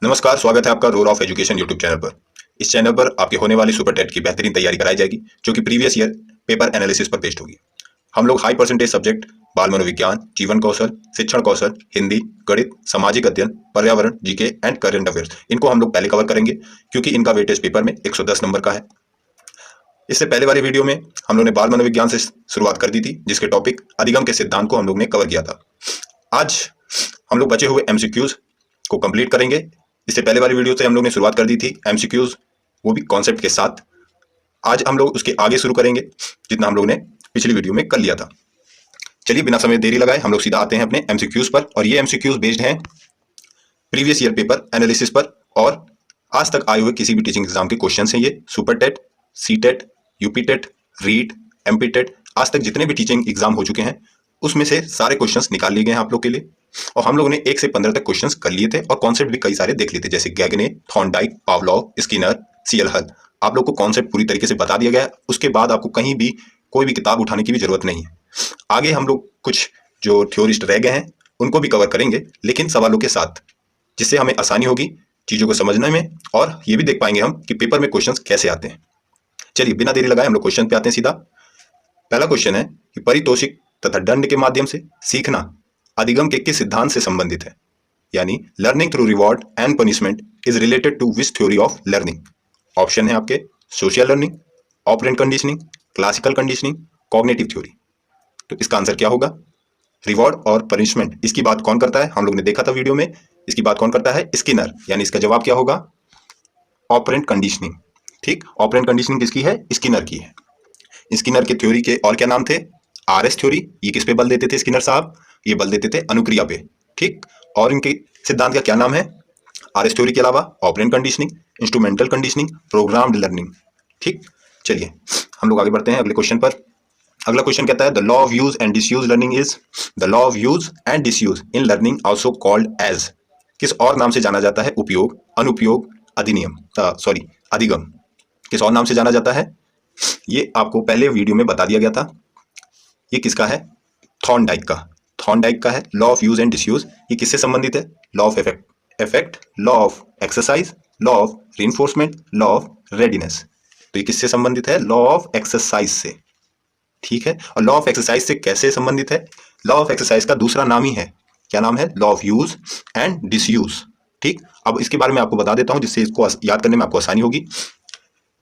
नमस्कार, स्वागत है आपका role of education YouTube channel पर। इस चैनल पर आपके होने वाली सुपर टेट की बेहतरीन तैयारी कराई जाएगी, जो कि प्रीवियस ईयर पेपर एनालिसिस पर बेस्ड होगी। हम लोग हाई परसेंटेज सब्जेक्ट बाल मनोविज्ञान, जीवन कौशल, शिक्षण कौशल, हिंदी, गणित, सामाजिक अध्ययन, पर्यावरण, जीके एंड करंट अफेयर्स, इनको हम लोग पहले कवर करेंगे, क्योंकि इनका वेटेज पेपर में 110 नंबर का है। इससे पहले वाली वीडियो में हम लोग ने बाल मनोविज्ञान से शुरुआत कर दी थी, जिसके टॉपिक अधिगम के सिद्धांत को हम लोग ने कवर किया था। आज हम लोग बचे हुए एमसीक्यूज को कंप्लीट करेंगे। इससे पहले वाली वीडियो से हम लोग ने शुरुआत कर दी थी एमसीक्यूज, वो भी कॉन्सेप्ट के साथ। आज हम लोग उसके आगे शुरू करेंगे, जितना हम लोग ने पिछली वीडियो में कर लिया था। चलिए बिना समय देरी लगाए हम लोग सीधा आते हैं अपने एमसीक्यूज पर। और ये एमसीक्यूज बेस्ड हैं प्रीवियस ईयर पेपर एनालिसिस पर, और आज तक आए हुए किसी भी टीचिंग एग्जाम के क्वेश्चन हैं। ये super TET, C TET, UP TET, REET, MP TET, आज तक जितने भी टीचिंग एग्जाम हो चुके हैं उसमें से सारे क्वेश्चंस निकाल लिए गए हैं आप लोग के लिए। और हम लोगों ने 1 से 15 तक क्वेश्चंस कर लिए थे, और कॉन्सेप्ट भी कई सारे देख लिए थे, जैसे गैगने, थॉर्नडाइक, पावलोव, स्किनर, सीएल हल। आप लोग को कॉन्सेप्ट पूरी तरीके से बता दिया गया है। उसके बाद आपको कहीं भी कोई भी किताब उठाने की भी जरूरत नहीं है। आगे हम लोग कुछ जो थ्योरिस्ट रह गए हैं उनको भी कवर करेंगे, लेकिन सवालों के साथ, जिससे हमें आसानी होगी चीज़ों को समझने में, और ये भी देख पाएंगे हम कि पेपर में क्वेश्चंस कैसे आते हैं। चलिए बिना देरी लगाए हम लोग क्वेश्चन पे आते हैं सीधा। पहला क्वेश्चन है कि पारितोषिक तथा दंड के माध्यम से सीखना अधिगम के किस सिद्धांत से संबंधित है? यानी learning through reward and punishment is related to which theory of learning? Option है आपके social learning, operant conditioning, classical conditioning, cognitive theory. तो इसका आंसर क्या होगा? रिवॉर्ड और पनिशमेंट, इसकी बात कौन करता है? हम लोग ने देखा था वीडियो में, इसकी बात कौन करता है? स्किनर। यानी इसका जवाब क्या होगा? Operant conditioning. ठीक, ऑपरेंट कंडीशनिंग किसकी है? स्किनर की है। स्किनर के थ्योरी के और क्या नाम थे? RS theory. ये किस पे बल देते थे स्किनर साहब? ये बल देते थे अनुक्रिया पे। ठीक, और इनके सिद्धांत का क्या नाम है? आरएस थ्योरी के अलावा operant conditioning, instrumental conditioning, programmed learning. ठीक, चलिए हम लोग आगे बढ़ते हैं अगले क्वेश्चन पर। अगला क्वेश्चन कहता है the law of use and disuse learning is, the law of use and disuse in learning also called as, किस और नाम से जाना जाता है? उपयोग, अनुपयोग, अधिनियम, अधिगम। किस और नाम से जाना जाता है? ये आपको पहले वीडियो में बता दिया गया था। ये किसका है? थॉर्नडाइक का। थॉर्नडाइक का है law of use and disuse. ये किससे संबंधित है? Law of effect, law of exercise, law of reinforcement, law of readiness. तो ये किससे संबंधित है? लॉ ऑफ एक्सरसाइज से। ठीक है, और लॉ ऑफ एक्सरसाइज से कैसे संबंधित है? लॉ ऑफ एक्सरसाइज का दूसरा नाम ही है, क्या नाम है? Law of use and disuse. ठीक, अब इसके बारे में आपको बता देता हूं, जिससे इसको याद करने में आपको आसानी होगी।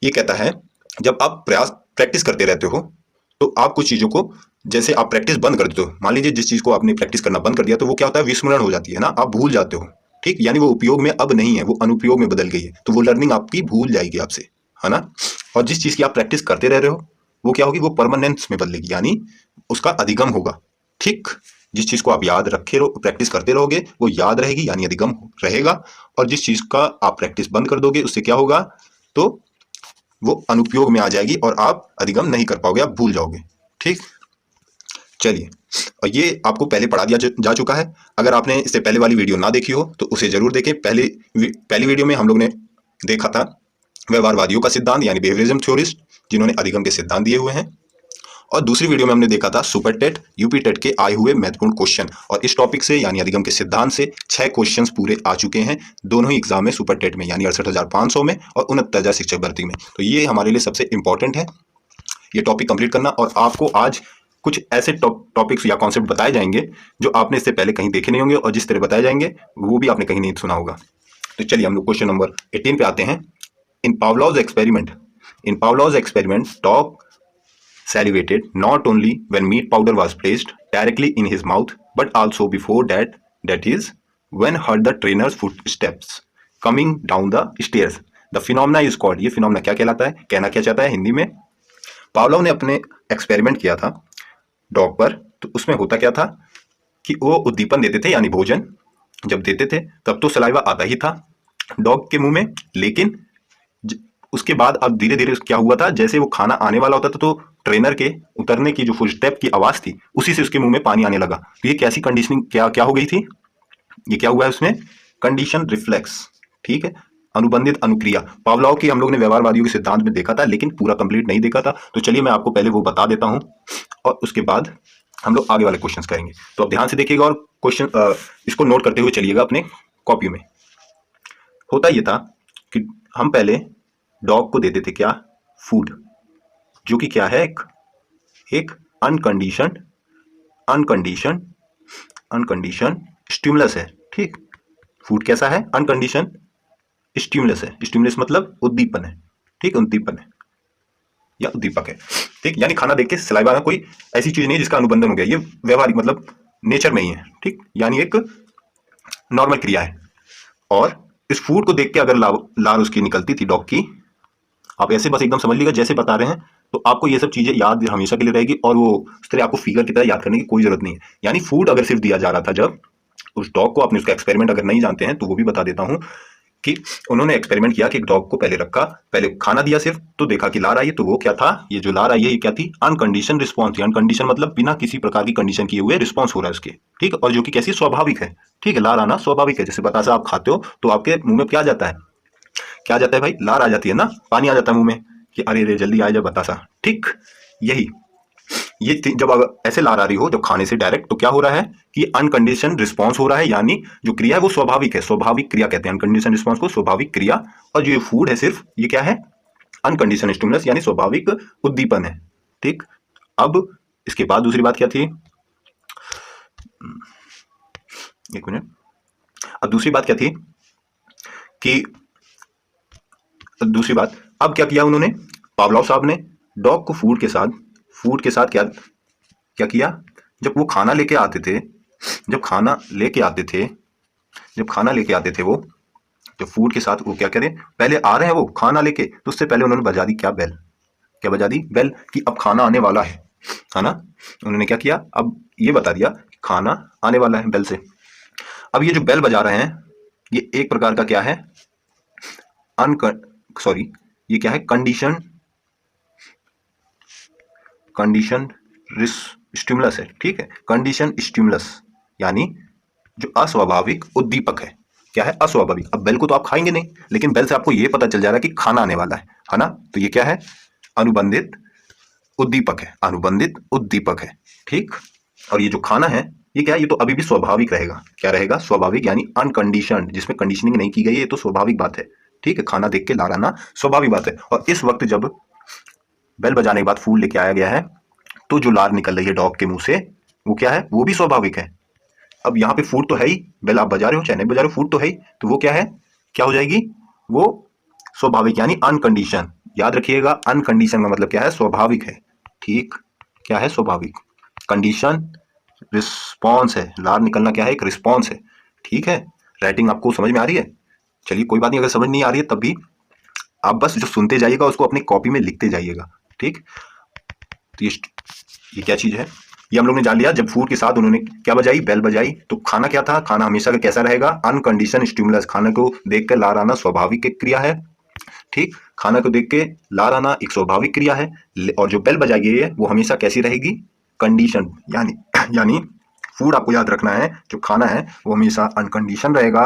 ये कहता है जब आप प्रैक्टिस करते रहते हो, तो आप कुछ चीज़ों को, जैसे आप प्रैक्टिस बंद कर देते हो, मान लीजिए जिस चीज़ को आपने प्रैक्टिस करना बंद कर दिया, तो वो क्या होता है? विस्मरण हो जाती है ना, आप भूल जाते हो। ठीक, यानी वो उपयोग में अब नहीं है, वो अनुपयोग में बदल गई है, तो वो लर्निंग आपकी भूल जाएगी आपसे, है ना। और जिस चीज़ की आप प्रैक्टिस करते रह रहे हो, वो क्या होगी? वो परमानेंस में बदलेगी, यानी उसका अधिगम होगा। ठीक, जिस चीज़ को आप याद रखे रहो, प्रैक्टिस करते रहोगे, वो याद रहेगी, यानी अधिगम रहेगा। और जिस चीज़ का आप प्रैक्टिस बंद कर दोगे, उससे क्या होगा? तो वो अनुपयोग में आ जाएगी और आप अधिगम नहीं कर पाओगे, आप भूल जाओगे। ठीक, चलिए, और ये आपको पहले पढ़ा दिया जा चुका है। अगर आपने इससे पहले वाली वीडियो ना देखी हो तो उसे जरूर देखें। पहली वीडियो में हम लोग ने देखा था व्यवहारवादियों का सिद्धांत, यानी बिहेवियरिज्म थ्योरिस्ट, जिन्होंने अधिगम के सिद्धांत दिए हुए हैं। और दूसरी वीडियो में हमने देखा था सुपर टेट, यूपी टेट के आए हुए महत्वपूर्ण क्वेश्चन। और इस टॉपिक से, यानी अधिगम के सिद्धांत से 6 क्वेश्चंस पूरे आ चुके हैं दोनों ही एग्जाम में, सुपर टेट में यानी 68,500 में, और 69,000 शिक्षक भर्ती में। तो ये हमारे लिए सबसे इंपॉर्टेंट है, ये टॉपिक कंप्लीट करना। और आपको आज कुछ ऐसे टॉपिक्स या कॉन्सेप्ट बताए जाएंगे जो आपने इससे पहले कहीं देखे नहीं होंगे, और जिस तरह बताए जाएंगे वो भी आपने कहीं नहीं सुना होगा। तो चलिए हम लोग क्वेश्चन नंबर 18 पे आते हैं। In Pavlov's experiment dog salivated not only when meat powder was placed directly in his mouth, but also before that is when heard the trainer's footsteps coming down the stairs. The phenomena is called, ये phenomena क्या कहलाता है? कहना क्या चाहता है हिंदी में? Pavlov ने अपने एक्सपेरिमेंट किया था डॉग पर, तो उसमें होता क्या था कि वो उद्दीपन देते थे, यानी भोजन जब देते थे तब तो सलाइवा आता ही था डॉग के मुंह में, लेकिन उसके बाद अब धीरे धीरे क्या हुआ था, जैसे वो खाना आने वाला होता था तो ट्रेनर के उतरने की जो फुटस्टेप की आवाज थी, उसी से उसके मुंह में पानी आने लगा। तो ये कैसी कंडीशनिंग क्या हो गई थी? ये क्या हुआ है उसमें? Condition reflex. ठीक है, अनुबंधित अनुक्रिया। पावलोव की हम लोग ने व्यवहारवादियों के सिद्धांत में देखा था, लेकिन पूरा कंप्लीट नहीं देखा था। तो चलिए मैं आपको पहले वो बता देता हूं, और उसके बाद हम लोग आगे वाले क्वेश्चन करेंगे। तो अब ध्यान से देखिएगा और क्वेश्चन इसको नोट करते हुए चलिएगा अपने कॉपी में। होता ये था कि हम पहले डॉग को देते थे क्या, फूड, जो कि क्या है, एक अनकंडीशन अनकंडीशन अनकंडीशन स्टिमुलस है। ठीक, फूड कैसा है, अनकंडीशन स्टिमुलस है। स्टिमुलस मतलब उद्दीपन है। ठीक, उद्दीपन है या उद्दीपक है। ठीक, यानी खाना देख के सलाइवा में कोई ऐसी चीज नहीं है जिसका अनुबंधन हो गया, ये व्यवहारिक मतलब नेचर में ही है। ठीक, यानी एक नॉर्मल क्रिया है। और इस फूड को देख के अगर लार उसकी निकलती थी डॉग की, आप ऐसे बस एकदम समझ लीजिएगा जैसे बता रहे हैं, तो आपको ये सब चीजें याद हमेशा के लिए रहेगी और वो उस तरह आपको फिगर की तरह याद करने की कोई जरूरत नहीं है। यानी फूड अगर सिर्फ दिया जा रहा था जब उस डॉग को, आपने उसका एक्सपेरिमेंट अगर नहीं जानते हैं तो वो भी बता देता हूं कि उन्होंने एक्सपेरिमेंट किया कि एक डॉग को पहले रखा, पहले खाना दिया सिर्फ, तो देखा कि लार आई। तो वो क्या था, ये जो लार आई है ये क्या थी, अनकंडीशन रिस्पॉन्स थी। अनकंडीशन मतलब बिना किसी प्रकार की कंडीशन किए हुए रिस्पॉन्स हो रहा है उसके। ठीक, और जो कि कैसी, स्वाभाविक है। ठीक है, लार आना स्वाभाविक है। जैसे बतासा आप खाते हो तो आपके मुंह में क्या जाता है, क्या जाता है भाई, लार आ जाती है ना, पानी आ जाता है मुंह में कि अरे रे जल्दी आ जा बतासा। ठीक, यही ये जब अगर ऐसे लार आ रही हो जब खाने से डायरेक्ट, तो क्या हो रहा है कि अनकंडीशन रिस्पॉन्स हो रहा है, यानी जो क्रिया है वो स्वाभाविक है। स्वाभाविक क्रिया कहते हैं अनकंडीशन रिस्पॉन्स को, स्वाभाविक क्रिया। और जो ये फूड है सिर्फ ये क्या है, अनकंडीशन स्टिमुलस यानी स्वाभाविक उद्दीपन है। ठीक, अब इसके बाद दूसरी बात क्या थी, एक मिनट, अब दूसरी बात क्या थी कि दूसरी बात अब क्या किया उन्होंने, पावलोव साहब ने डॉग को फूड के साथ क्या क्या किया, जब वो खाना लेके आते थे, जब खाना लेके आते थे जब खाना लेके आते थे वो, जब फूड के साथ वो क्या करें, पहले आ रहे हैं वो खाना लेके, तो उससे पहले उन्होंने बजा दी क्या, बेल। क्या बजा दी, बेल, कि अब खाना आने वाला है ना। उन्होंने क्या किया, अब ये बता दिया कि खाना आने वाला है बेल से। अब ये जो बेल बजा रहे हैं ये एक प्रकार का क्या है, ये क्या है, कंडीशन स्टिमुलस है। ठीक है, कंडीशन स्टिमुलस यानी जो अस्वाभाविक उद्दीपक है। क्या है, अस्वाभाविक। अब बेल को तो आप खाएंगे नहीं, लेकिन बेल से आपको ये पता चल जा रहा है कि खाना आने वाला है ना। तो ये क्या है, अनुबंधित उद्दीपक है, अनुबंधित उद्दीपक है। ठीक, और ये जो खाना है ये क्या है, ये तो अभी भी स्वाभाविक रहेगा। क्या रहेगा, स्वाभाविक, यानी अनकंडीशनड, जिसमें कंडीशनिंग नहीं की गई है, ये तो स्वाभाविक बात है। ठीक है, खाना देख के लार आना स्वाभाविक बात है। और इस वक्त जब बेल बजाने के बाद फूड लेके आया गया है, तो जो लार निकल रही है डॉग के मुंह से वो क्या है, वो भी स्वाभाविक है। अब यहाँ पे फूड तो है ही, बेल आप बजा रहे हो चाहे नहीं बजा रहे हो, फूड तो है ही, तो वो क्या है, क्या हो जाएगी, वो स्वाभाविक यानी अनकंडीशन। याद रखिएगा, अनकंडीशन का मतलब क्या है, स्वाभाविक है। ठीक, क्या है, स्वाभाविक। कंडीशन रिस्पॉन्स है, लार निकलना क्या है, एक रिस्पॉन्स है। ठीक है, राइटिंग आपको समझ में आ रही है, चलिए कोई बात नहीं, अगर समझ नहीं आ रही है तब भी आप बस जो सुनते जाइएगा उसको अपनी कॉपी में लिखते जाइएगा। ठीक, तो ये क्या चीज है, ये हम लोग ने जान लिया। जब फूड के साथ उन्होंने क्या बजाई, बेल बजाई, तो खाना क्या था, खाना हमेशा का कैसा रहेगा, अनकंडीशन स्टिमुलस। खाने को देख कर लार आना स्वाभाविक एक क्रिया है। ठीक, खाना को देख के लार आना एक स्वाभाविक क्रिया है। और जो बेल बजाई गई है वो हमेशा कैसी रहेगी, कंडीशन, यानी फूड आपको याद रखना है, जो खाना है वो हमेशा अनकंडीशन रहेगा,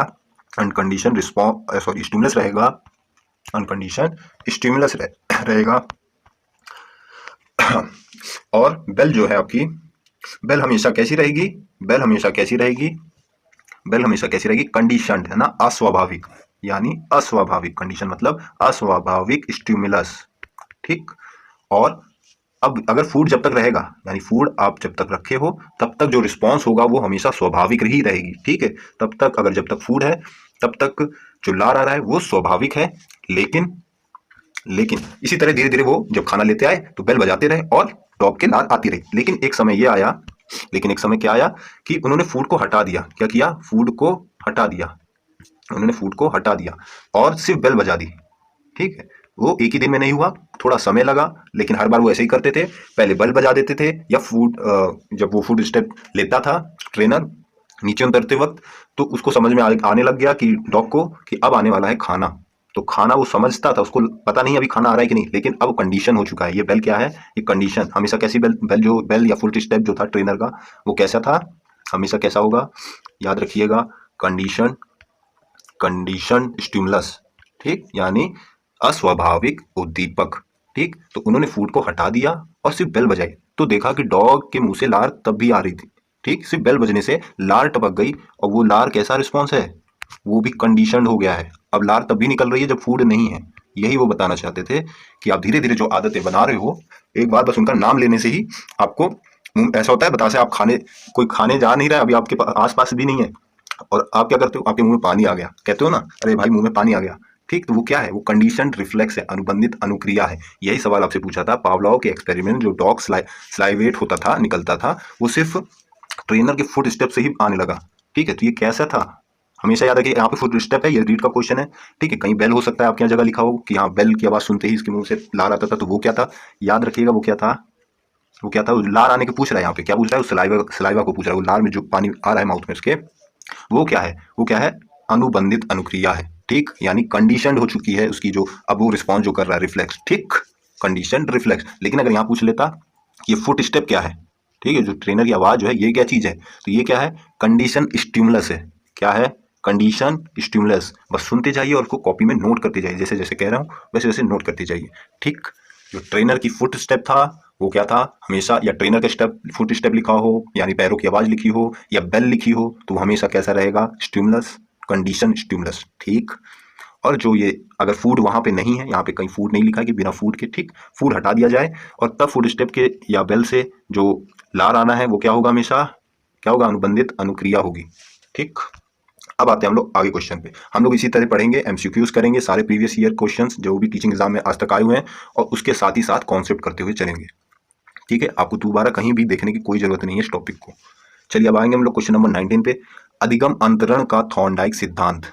अनकंडीशन रिस्पॉन्स स्टिमुलस रहेगा, अनकंडीशन स्टिमुलस रहेगा। और बेल जो है आपकी, बेल हमेशा कैसी रहेगी, बेल हमेशा कैसी रहेगी, बेल हमेशा कैसी रहेगी, कंडीशनड, है ना, अस्वाभाविक, यानी अस्वाभाविक। कंडीशन मतलब अस्वाभाविक स्टिमुलस। ठीक, और अब अगर फूड जब तक रहेगा, यानी फूड आप जब तक रखे हो तब तक जो रिस्पॉन्स होगा वो हमेशा स्वाभाविक ही रहेगी। ठीक है, तब तक अगर जब तक फूड है तब तक जो लार आ रहा है वो स्वाभाविक है। लेकिन इसी तरह धीरे धीरे वो जब खाना लेते आए तो बेल बजाते रहे और डॉग के लार आती रही। लेकिन एक समय क्या आया कि उन्होंने फूड को हटा दिया। क्या किया, फूड को हटा दिया, उन्होंने फूड को हटा दिया और सिर्फ बेल बजा दी। ठीक है, वो एक ही दिन में नहीं हुआ, थोड़ा समय लगा, लेकिन हर बार वो ऐसे ही करते थे। पहले बेल बजा देते थे, या जब वो फूड स्टेप लेता था ट्रेनर नीचे उतरते वक्त, तो उसको समझ में आने लग गया कि डॉग को कि अब आने वाला है खाना। तो खाना वो समझता था, उसको पता नहीं अभी खाना आ रहा है कि नहीं, लेकिन अब कंडीशन हो चुका है। ये बेल क्या है, ये कंडीशन। हमेशा कैसी बेल या फुल स्टेप जो था ट्रेनर का वो कैसा था, हमेशा कैसा होगा, याद रखिएगा, कंडीशन स्टिमुलस। ठीक, यानी अस्वाभाविक उद्दीपक। ठीक, तो उन्होंने फूड को हटा दिया और सिर्फ बेल बजाई, तो देखा कि डॉग के मुंह से लार तब भी आ रही थी। ठीक, सिर्फ बेल बजने से लार टपक गई और वो लार कैसा रिस्पॉन्स है, वो भी कंडीशनड हो गया है। अब लार तब भी निकल रही है जब फूड नहीं है। यही वो बताना चाहते थे कि आप धीरे धीरे जो आदतें बना रहे हो, एक बार बस उनका नाम लेने से ही आपको ऐसा होता है, बतासे आप कोई खाने जा नहीं रहा है, अभी आपके आस पास भी नहीं है, और आप क्या करते हो, आपके मुंह में पानी आ गया, कहते हो ना, अरे भाई मुंह में पानी आ गया। ठीक, तो वो क्या है, वो कंडीशनड रिफ्लेक्स है, अनुबंधित अनुक्रिया है। यही सवाल आपसे पूछा था पावलोव के एक्सपेरिमेंट, जो डॉग स्लाइवेट होता था, निकलता था, वो सिर्फ ट्रेनर के फुट स्टेप से ही आने लगा। ठीक है, तो ये कैसा था, हमेशा याद रखिए, यहाँ पे फुट स्टेप है, ये रीड का क्वेश्चन है। ठीक है, कहीं बेल हो सकता है आपके यहाँ जगह लिखा हो कि हाँ बेल की आवाज सुनते ही इसके मुंह से लार आता था, तो वो क्या था, याद रखिएगा वो क्या था, वो क्या था, लार आने के पूछ रहा है यहाँ पे, क्या पूछ रहा है, उस सलाइवा को पूछ रहा है, वो लार में जो पानी आ रहा है माउथ में उसके, वो क्या है, वो क्या है, अनुबंधित अनुक्रिया है। ठीक, यानी कंडीशनड हो चुकी है उसकी, जो अब वो रिस्पॉन्स जो कर रहा है, रिफ्लेक्स। ठीक, कंडीशनड रिफ्लेक्स। लेकिन अगर यहाँ पूछ लेता कि ये फुट स्टेप क्या है, ठीक है, जो ट्रेनर की आवाज जो है ये क्या चीज है, तो ये क्या है, कंडीशन स्टिमुलस है। क्या है, कंडीशन स्टिमुलस। बस सुनते जाइए और उसको कॉपी में नोट करते जाइए, जैसे जैसे कह रहा हूँ वैसे वैसे नोट करते जाइए। ठीक, जो ट्रेनर की फुट स्टेप था वो क्या था, हमेशा, या ट्रेनर का स्टेप, फुट स्टेप लिखा हो, यानी पैरों की आवाज लिखी हो, या बेल लिखी हो, तो वो हमेशा कैसा रहेगा, स्टिमुलस, कंडीशन स्टिमुलस। ठीक, और जो ये अगर फूड वहां पे नहीं है, यहाँ पे कहीं फूड नहीं लिखा है कि बिना फूड के, ठीक, फूड हटा दिया जाए और तब फूड स्टेप के या बेल से जो लार आना है वो क्या होगा, हमेशा क्या होगा, अनुबंधित अनुक्रिया होगी। ठीक, अब आते हैं हम लोग आगे क्वेश्चन पे। हम लोग इसी तरह पढ़ेंगे, एमसीक्यूज करेंगे, सारे प्रीवियस ईयर क्वेश्चंस जो भी टीचिंग एग्जाम में आज तक आए हुए हैं, और उसके साथ ही साथ कॉन्सेप्ट करते हुए चलेंगे। ठीक है, आपको दोबारा कहीं भी देखने की कोई जरूरत नहीं है इस टॉपिक को। चलिए अब आएंगे हम लोग क्वेश्चन नंबर 19 पे। अधिगम अंतरण का थॉर्नडाइक सिद्धांत,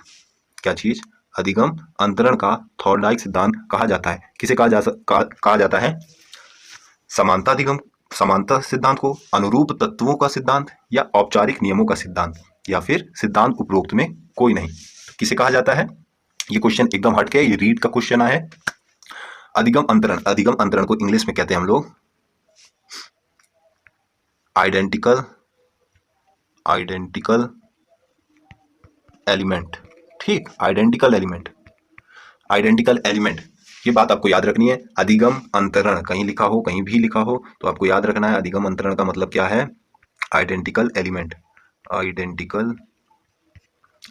क्या चीज, अधिगम अंतरण का थॉर्नडाइक सिद्धांत कहा जाता है, किसे कहा जाता है, समानता अधिगम, समानता सिद्धांत को, अनुरूप तत्वों का सिद्धांत, या औपचारिक नियमों का सिद्धांत, या फिर सिद्धांत उपरोक्त में कोई नहीं। तो किसे कहा जाता है, ये क्वेश्चन एकदम हटके, ये रीड का क्वेश्चन है। अधिगम अंतरण, अधिगम अंतरण को इंग्लिश में कहते हैं हम लोग आइडेंटिकल एलिमेंट। ठीक, आइडेंटिकल एलिमेंट, आइडेंटिकल एलिमेंट, ये बात आपको याद रखनी है। अधिगम अंतरण कहीं लिखा हो, कहीं भी लिखा हो, तो आपको याद रखना है अधिगम अंतरण का मतलब क्या है, आइडेंटिकल एलिमेंट, आइडेंटिकल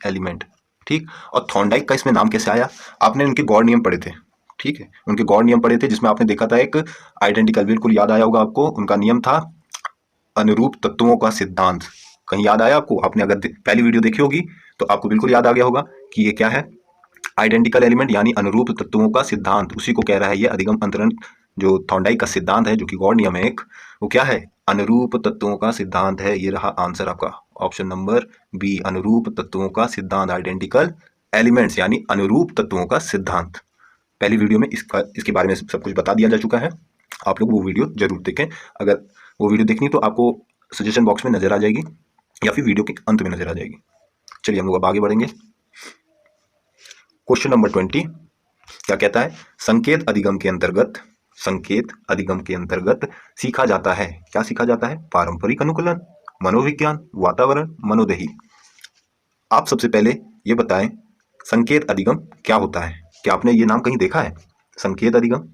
एलिमेंट। ठीक, और थॉर्नडाइक का इसमें नाम कैसे आया, आपने उनके गॉड नियम पढ़े थे। ठीक है, उनके गॉड नियम पढ़े थे, जिसमें आपने देखा था एक आइडेंटिकल, बिल्कुल याद आया होगा आपको, उनका नियम था अनुरूप तत्वों का सिद्धांत। कहीं याद आया आपको, आपने अगर पहली वीडियो देखी होगी तो आपको बिल्कुल याद आ गया होगा कि ये क्या है, आइडेंटिकल एलिमेंट यानी अनुरूप तत्वों का सिद्धांत, उसी को कह रहा है ये अधिगम अंतरण। जो थॉर्नडाइक का सिद्धांत है, जो कि गॉड नियम है एक, वो क्या है, अनुरूप तत्वों का सिद्धांत है। ये रहा आंसर आपका, ऑप्शन नंबर बी, अनुरूप तत्वों का सिद्धांत, आइडेंटिकल एलिमेंट्स यानी अनुरूप तत्वों का सिद्धांत। पहली वीडियो में इसके बारे में सब कुछ बता दिया जा चुका है, आप लोग वो वीडियो जरूर देखें। अगर वो वीडियो देखनी तो आपको सजेशन बॉक्स में नजर आ जाएगी, या फिर वीडियो के अंत में नजर आ जाएगी। चलिए हम लोग अब आगे बढ़ेंगे। क्वेश्चन नंबर 20 क्या कहता है, संकेत अधिगम के अंतर्गत, संकेत अधिगम के अंतर्गत सीखा जाता है, क्या सीखा जाता है, पारंपरिक अनुकूलन, मनोविज्ञान, वातावरण, मनोदही। आप सबसे पहले ये बताएं संकेत अधिगम क्या होता है, क्या आपने ये नाम कहीं देखा है, संकेत अधिगम।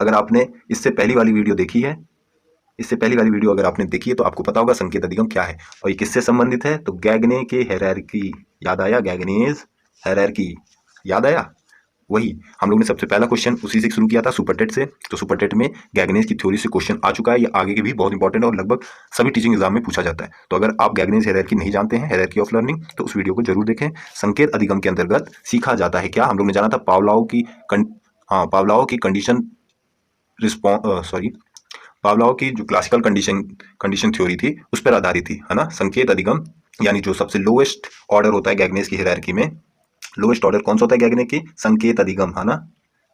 अगर आपने इससे पहली वाली वीडियो देखी है, इससे पहली वाली वीडियो अगर आपने देखी है तो आपको पता होगा संकेत अधिगम क्या है, और ये किससे संबंधित है, तो गैगने के हायरार्की, याद आया, गैगनेज हायरार्की, याद आया। वही हम लोग ने सबसे पहला क्वेश्चन उसी से शुरू किया था, सुपरटेट से। तो सुपरटेट में गैगनेज की थ्योरी से क्वेश्चन आ चुका है, ये आगे के भी बहुत इंपॉर्टेंट और लगभग सभी टीचिंग एग्जाम में पूछा जाता है। तो अगर आप गैगनेज हायरार्की नहीं जानते हैं, हायरार्की ऑफ लर्निंग, तो उस वीडियो को जरूर देखें। संकेत अधिगम के अंतर्गत सीखा जाता है क्या, हम लोग ने जाना था पावलोव की कंडीशन पावलोव की जो क्लासिकल कंडीशन थ्योरी थी उस पर आधारित थी, है ना, संकेत अधिगम, यानी जो सबसे लोएस्ट ऑर्डर होता है गैगनेज की हायरार्की में, लोएस्ट ऑर्डर कौन सा होता है गैगने की, संकेत अधिगम, है ना,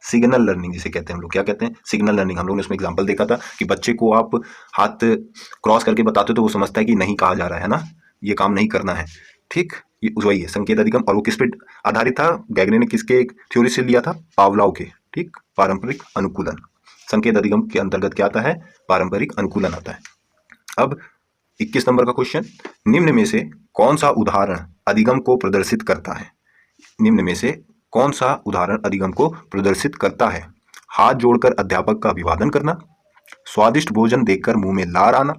सिग्नल लर्निंग जिसे कहते हैं हम लोग, क्या कहते हैं, सिग्नल लर्निंग। हम लोग ने उसमें एग्जांपल देखा था कि बच्चे को आप हाथ क्रॉस करके बताते हो तो वो समझता है कि नहीं कहा जा रहा है ना, ये काम नहीं करना है। ठीक, ये वही है संकेत अधिगम, और वो किस पे आधारित था, गैगने ने किसके थ्योरी से लिया था, पावलोव के। ठीक, पारंपरिक अनुकूलन, संकेत अधिगम के अंतर्गत क्या आता है, पारंपरिक अनुकूलन आता है। अब 21 नंबर का क्वेश्चन, निम्न में से कौन सा उदाहरण अधिगम को प्रदर्शित करता है, निम्न में से कौन सा उदाहरण अधिगम को प्रदर्शित करता है, हाथ जोड़कर अध्यापक का अभिवादन करना, स्वादिष्ट भोजन देखकर मुंह में लार आना,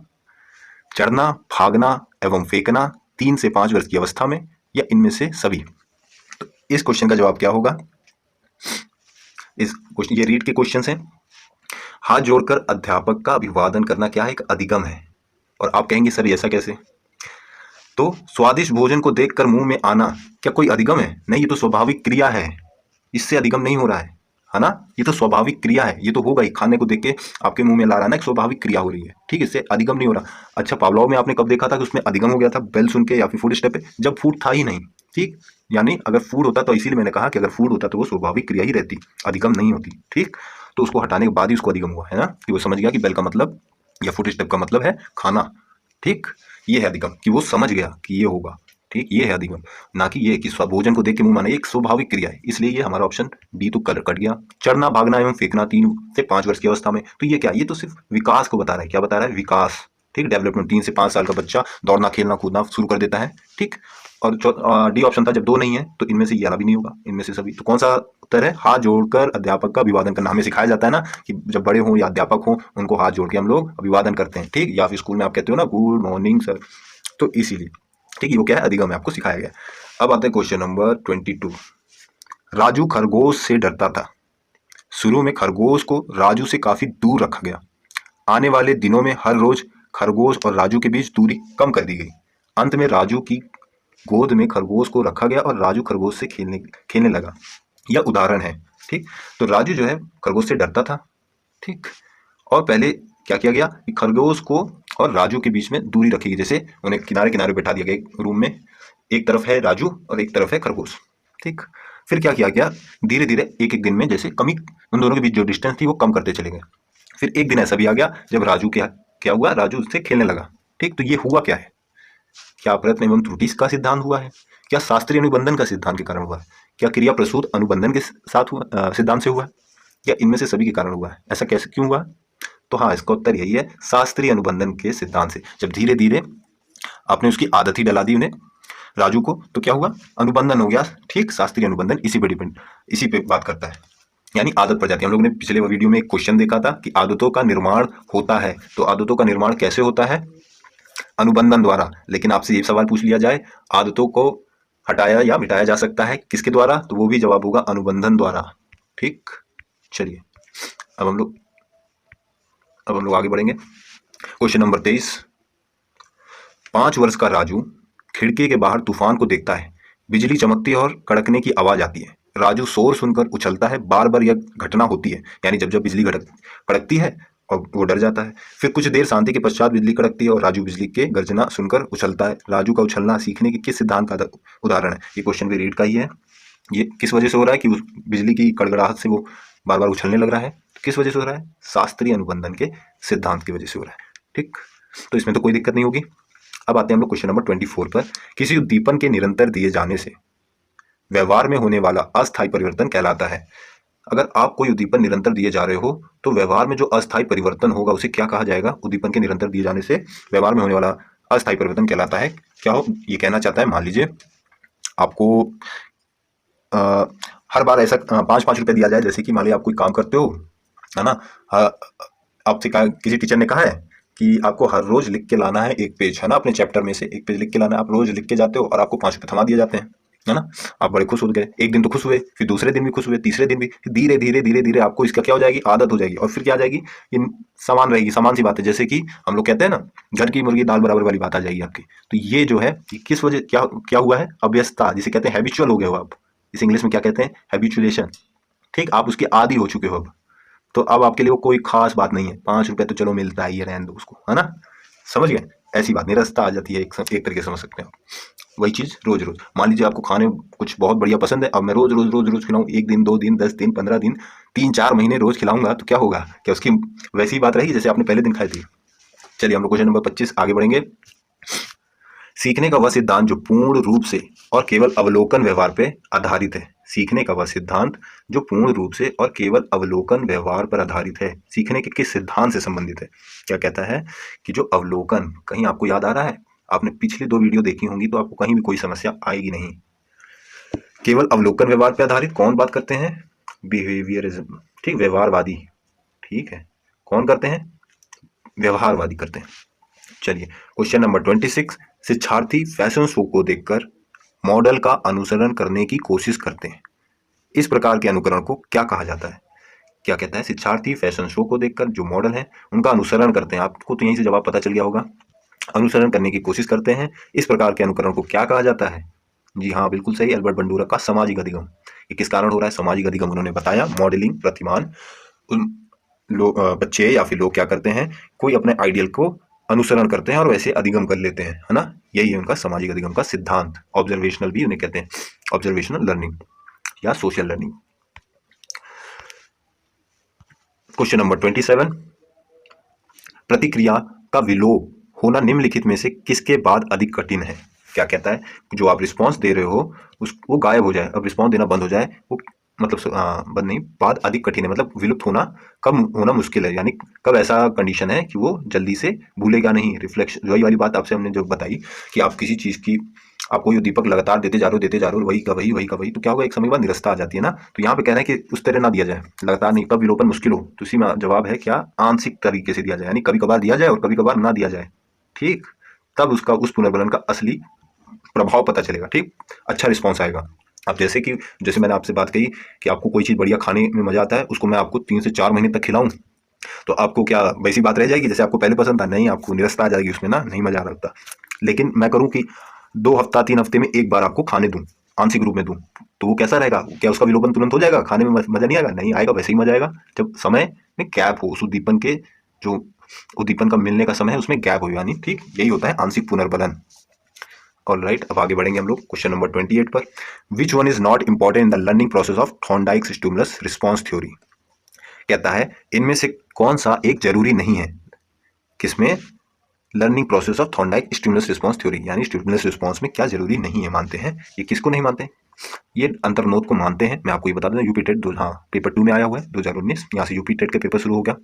चढ़ना, भागना एवं फेंकना 3 से 5 वर्ष की अवस्था में, या इनमें से सभी। तो इस क्वेश्चन का जवाब क्या होगा? इस क्वेश्चन, ये रीड के क्वेश्चन हैं। हाथ जोड़कर अध्यापक का अभिवादन करना क्या है? एक अधिगम है। और आप कहेंगे सर ऐसा कैसे? तो स्वादिष्ट भोजन को देखकर मुंह में आना क्या कोई अधिगम है? नहीं, ये तो स्वाभाविक क्रिया है। इससे अधिगम नहीं हो रहा है ना? ये तो स्वाभाविक क्रिया है, ये तो होगा ही। खाने को देख के आपके मुंह में ला रहा है ना, एक स्वाभाविक क्रिया हो रही है, ठीक है, इससे अधिगम नहीं हो रहा। अच्छा, पावलोव में आपने कब देखा था कि उसमें अधिगम हो गया था? बेल सुन के या फिर फूड स्टेप पे, जब फूड था ही नहीं। ठीक, यानी अगर फूड होता तो इसीलिए मैंने कहा कि अगर फूड होता तो वो स्वाभाविक क्रिया ही रहती, अधिगम नहीं होती। ठीक, तो उसको हटाने के बाद ही उसको अधिगम हुआ है ना, कि वो समझ गया कि बेल का मतलब या फूड स्टेप का मतलब है खाना। ठीक, ये है अधिगम, कि वो समझ गया कि ये होगा। ठीक, ये है अधिगम, ना कि ये कि भोजन को देख के मुंह माना। एक स्वाभाविक क्रिया है, इसलिए ये हमारा ऑप्शन बी तो कट गया। चढ़ना, भागना एवं फेंकना 3 से 5 वर्ष की अवस्था में, तो ये क्या, ये तो सिर्फ विकास को बता रहा है। क्या बता रहा है? विकास। ठीक, डेवलपमेंट। 3 से 5 साल का बच्चा दौड़ना, खेलना, कूदना शुरू कर देता है। ठीक, और डी ऑप्शन था जब 2 नहीं है तो इनमें से ये वाला भी नहीं होगा, इनमें से सभी। तो कौन सा उत्तर है? हाथ जोड़कर अध्यापक का अभिवादन करना। हमें सिखाया जाता है ना कि जब बड़े हों या अध्यापक हों, उनको हाथ जोड़ के हम लोग अभिवादन करते हैं। ठीक, या फिर स्कूल में आप कहते हो ना गुड मॉर्निंग सर, तो इसीलिए। ठीक है, वो क्या है? अधिगम है, आपको सिखाया गया। अब आते हैं क्वेश्चन नंबर 22। राजू खरगोश से डरता था। शुरू में खरगोश को राजू से काफी दूर रखा गया। आने वाले दिनों में हर रोज खरगोश और राजू के बीच दूरी कम कर दी गई। अंत में राजू की गोद में खरगोश को रखा गया और राजू खरगोश से खेलने खेलने लगा। यह उदाहरण है। ठीक, तो राजू जो है खरगोश से डरता था। ठीक, और पहले क्या किया गया कि खरगोश को और राजू के बीच में दूरी रखी गई, जैसे उन्हें किनारे किनारे बैठा दिया गया एक रूम में। एक तरफ है राजू और एक तरफ है खरगोश। ठीक, फिर क्या किया गया? धीरे धीरे एक एक दिन में जैसे कमी, उन दोनों के बीच जो डिस्टेंस थी वो कम करते चले गए। फिर एक दिन ऐसा भी आ गया जब राजू क्या क्या हुआ, राजू उससे खेलने लगा। ठीक, तो ये हुआ क्या है? क्या प्रयत्न एवं त्रुटि का सिद्धांत हुआ है? क्या शास्त्रीय अनुबंधन का सिद्धांत के कारण हुआ है? क्या क्रिया प्रसूत अनुबंधन के साथ हुआ, सिद्धांत से हुआ है? या इनमें से सभी के कारण हुआ है? ऐसा कैसे, क्यों हुआ? तो हाँ, इसका उत्तर यही है, शास्त्रीय अनुबंधन के सिद्धांत से। जब धीरे धीरे आपने उसकी आदत ही डला दी उन्हें, राजू को, तो क्या हुआ? अनुबंधन हो गया। ठीक, शास्त्रीय अनुबंधन इसी पे डिपेंड, इसी पे बात करता है, यानी आदत पड़ जाती है। हम लोग ने पिछले वीडियो में एक क्वेश्चन देखा था कि आदतों का निर्माण होता है, तो आदतों का निर्माण कैसे होता है? अनुबंधन द्वारा। लेकिन आपसे ये सवाल पूछ लिया जाए, आदतों को हटाया या मिटाया जा सकता है किसके द्वारा? तो वो भी जवाब होगा अनुबंधन द्वारा। ठीक, चलिए अब हम लोग आगे बढ़ेंगे। Question number 23। 5 वर्ष का राजू खिड़की के बाहर तूफान को देखता है। बिजली चमकती है और कड़कने की आवाज आती है। राजू शोर सुनकर उछलता है। बार बार यह घटना होती है, यानी जब जब बिजली कड़कती है और वो डर जाता है। फिर कुछ देर शांति के पश्चात बिजली कड़कती है और राजू बिजली के गर्जना सुनकर उछलता है। राजू का उछलना सीखने के किस सिद्धांत का उदाहरण है? ये क्वेश्चन भी रीड का ही है। ये किस वजह से हो रहा है कि उस बिजली की कड़कड़ाहट से वो बार बार उछलने लग रहा है? किस वजह से हो रहा है? शास्त्रीय अनुबंधन के सिद्धांत की वजह से हो रहा है। ठीक, तो इसमें तो कोई दिक्कत नहीं होगी। अब आते हैं हम लोग क्वेश्चन नंबर 24 पर। किसी उद्दीपन के निरंतर दिए जाने से व्यवहार में होने वाला अस्थायी परिवर्तन कहलाता है। अगर आप कोई उद्दीपन निरंतर दिए जा रहे हो तो व्यवहार में जो अस्थायी परिवर्तन होगा उसे क्या कहा जाएगा? उद्दीपन के निरंतर दिए जाने से व्यवहार में होने वाला अस्थायी परिवर्तन कहलाता है। क्या हो ये कहना चाहता है? मान लीजिए आपको हर बार ऐसा 5-5 रुपए दिया जाए, जैसे कि मान लीजिए आप कोई काम करते हो, है ना, आपसे किसी टीचर ने कहा है कि आपको हर रोज लिख के लाना है एक पेज, है ना, अपने चैप्टर में से एक पेज लिख के लाना है। आप रोज लिख के जाते हो और आपको 5 रुपए थमा दिए जाते हैं, है ना। आप बड़े खुश हो गए, एक दिन तो खुश हुए, फिर दूसरे दिन भी खुश हुए, तीसरे दिन भी, धीरे धीरे धीरे धीरे आपको इसका क्या हो जाएगी? आदत हो जाएगी। और फिर क्या आ जाएगी? ये समान रहेगी, समान सी बात है। जैसे कि हम लोग कहते हैं ना, घर की मुर्गी दाल बराबर वाली बात आ जाएगी आपकी। तो ये जो है किस वजह, क्या क्या हुआ है? अभ्यस्तता, जिसे कहते हैं हैबिचुअल हो गए हो आप। इस इंग्लिश में क्या कहते हैं? हैबिचुएशन। ठीक, आप उसके आदी हो चुके हो अब। तो अब आपके लिए वो कोई खास बात नहीं है। 5 रुपए तो चलो मिलता है, ये रहने दो उसको, है ना। समझ गए? ऐसी बात निरस्ता आ जाती है, एक तरीके से समझ सकते हैं आप। वही चीज रोज रोज, मान लीजिए आपको खाने कुछ बहुत बढ़िया पसंद है, अब मैं रोज रोज रोज रोज खिलाऊं, 1 दिन 2 दिन 10 दिन 15 दिन 3-4 महीने रोज खिलाऊंगा, तो क्या होगा? क्या उसकी वैसी बात रहेगी जैसे आपने पहले दिन खाई थी? चलिए हम लोग क्वेश्चन नंबर 25 आगे बढ़ेंगे। सीखने का वह सिद्धांत जो पूर्ण रूप से और केवल अवलोकन व्यवहार पे आधारित है। सीखने का वह सिद्धांत जो पूर्ण रूप से और केवल अवलोकन व्यवहार पर आधारित है। सीखने के किस सिद्धांत से संबंधित है? क्या कहता है कि जो अवलोकन, कहीं आपको याद आ रहा है? आपने पिछली 2 वीडियो देखी होंगी तो आपको कहीं भी कोई समस्या आएगी नहीं। केवल अवलोकन व्यवहार पर आधारित कौन बात करते हैं? बिहेवियरिज्म। ठीक, व्यवहारवादी। ठीक है, कौन करते हैं? व्यवहारवादी करते हैं। चलिए क्वेश्चन नंबर 26। शिक्षार्थी फैशन शो को देखकर मॉडल का अनुसरण करने की कोशिश करते हैं। इस प्रकार के अनुकरण को क्या कहा जाता है? क्या कहता है? शिक्षार्थी फैशन शो को देखकर जो मॉडल है उनका अनुसरण करते हैं। आपको तो यहीं से जवाब पता चल गया होगा। अनुसरण करने की कोशिश करते हैं, इस प्रकार के अनुकरण को क्या कहा जाता है? जी हाँ, बिल्कुल सही, एल्बर्ट बंडूरा का सामाजिक अधिगम। ये किस कारण हो रहा है सामाजिक अधिगम? उन्होंने बताया मॉडलिंग प्रतिमान बच्चे या फिर लोग क्या करते हैं, कोई अपने आइडियल को अनुसरण करते हैं और वैसे अधिगम कर लेते हैं, है ना। यही है उनका सामाजिक अधिगम का सिद्धांत। ऑब्जर्वेशनल भी उन्हें कहते हैं, ऑब्जर्वेशनल लर्निंग या सोशल लर्निंग। क्वेश्चन नंबर 27, प्रतिक्रिया का विलोप होना निम्नलिखित में से किसके बाद अधिक कठिन है? क्या कहता है? जो आप रिस्पांस दे रहे हो वो गायब हो जाए, अब रिस्पांस देना बंद हो जाए, वो मतलब बंद नहीं, बाद अधिक कठिन है, मतलब विलुप्त होना, कब होना मुश्किल है, यानी कब ऐसा कंडीशन है कि वो जल्दी से भूलेगा नहीं। रिफ्लेक्शन, वही वाली बात आपसे हमने जो बताई कि आप किसी चीज़ की, आपको ये दीपक लगातार देते जा रहे हो, वही का वही, वही का वही, तो क्या होगा, एक समय बाद निरस्ता आ जाती है ना। तो यहाँ पे कह रहे हैं कि उस तरह ना दिया जाए, लगातार नहीं, कब विलोपन मुश्किल हो, तो इसी में जवाब है क्या, आंशिक तरीके से दिया जाए, यानी कभी कभार दिया जाए और कभी कभार ना दिया जाए। ठीक, तब उसका उस पुनर्गलन का असली प्रभाव पता चलेगा। ठीक, अच्छा रिस्पॉन्स आएगा। अब जैसे मैंने आपसे बात कही कि आपको कोई चीज़ बढ़िया खाने में मजा आता है, उसको मैं आपको 3 से 4 महीने तक खिलाऊं, तो आपको क्या वैसी बात रह जाएगी जैसे आपको पहले पसंद था? नहीं, आपको निरस्ता आ जाएगी उसमें ना, नहीं मजा आ रहा होता। लेकिन मैं करूं कि 2 हफ्ता 3 हफ्ते में एक बार आपको खाने दूं, आंशिक रूप में दूं, तो वो कैसा रहेगा? क्या उसका विलोपन तुरंत हो जाएगा? खाने में मजा नहीं आएगा? नहीं आएगा, वैसे ही मजा आएगा जब समय में गैप हो, उस उद्दीपन के जो उद्दीपन का मिलने का समय है उसमें गैप हो, यानी ठीक यही होता है आंशिक पुनर्बलन। ऑल राइट, अब आगे बढ़ेंगे हम लोग क्वेश्चन नंबर 28 पर। Which one is not important in the learning process of Thorndike stimulus response theory? कहता है इनमें से कौन सा एक जरूरी नहीं है? किसमें? Learning process of Thorndike stimulus response theory, यानी स्टिमुलस रिस्पॉन्स में क्या जरूरी नहीं है, मानते हैं। ये किसको नहीं मानते? ये अंतर्नोद को मानते हैं। मैं आपको ये बता दूं, यूपी टेट हाँ पेपर 2 में आया हुआ है 2019, यहाँ से यूपी टेट के पेपर शुरू हो गया।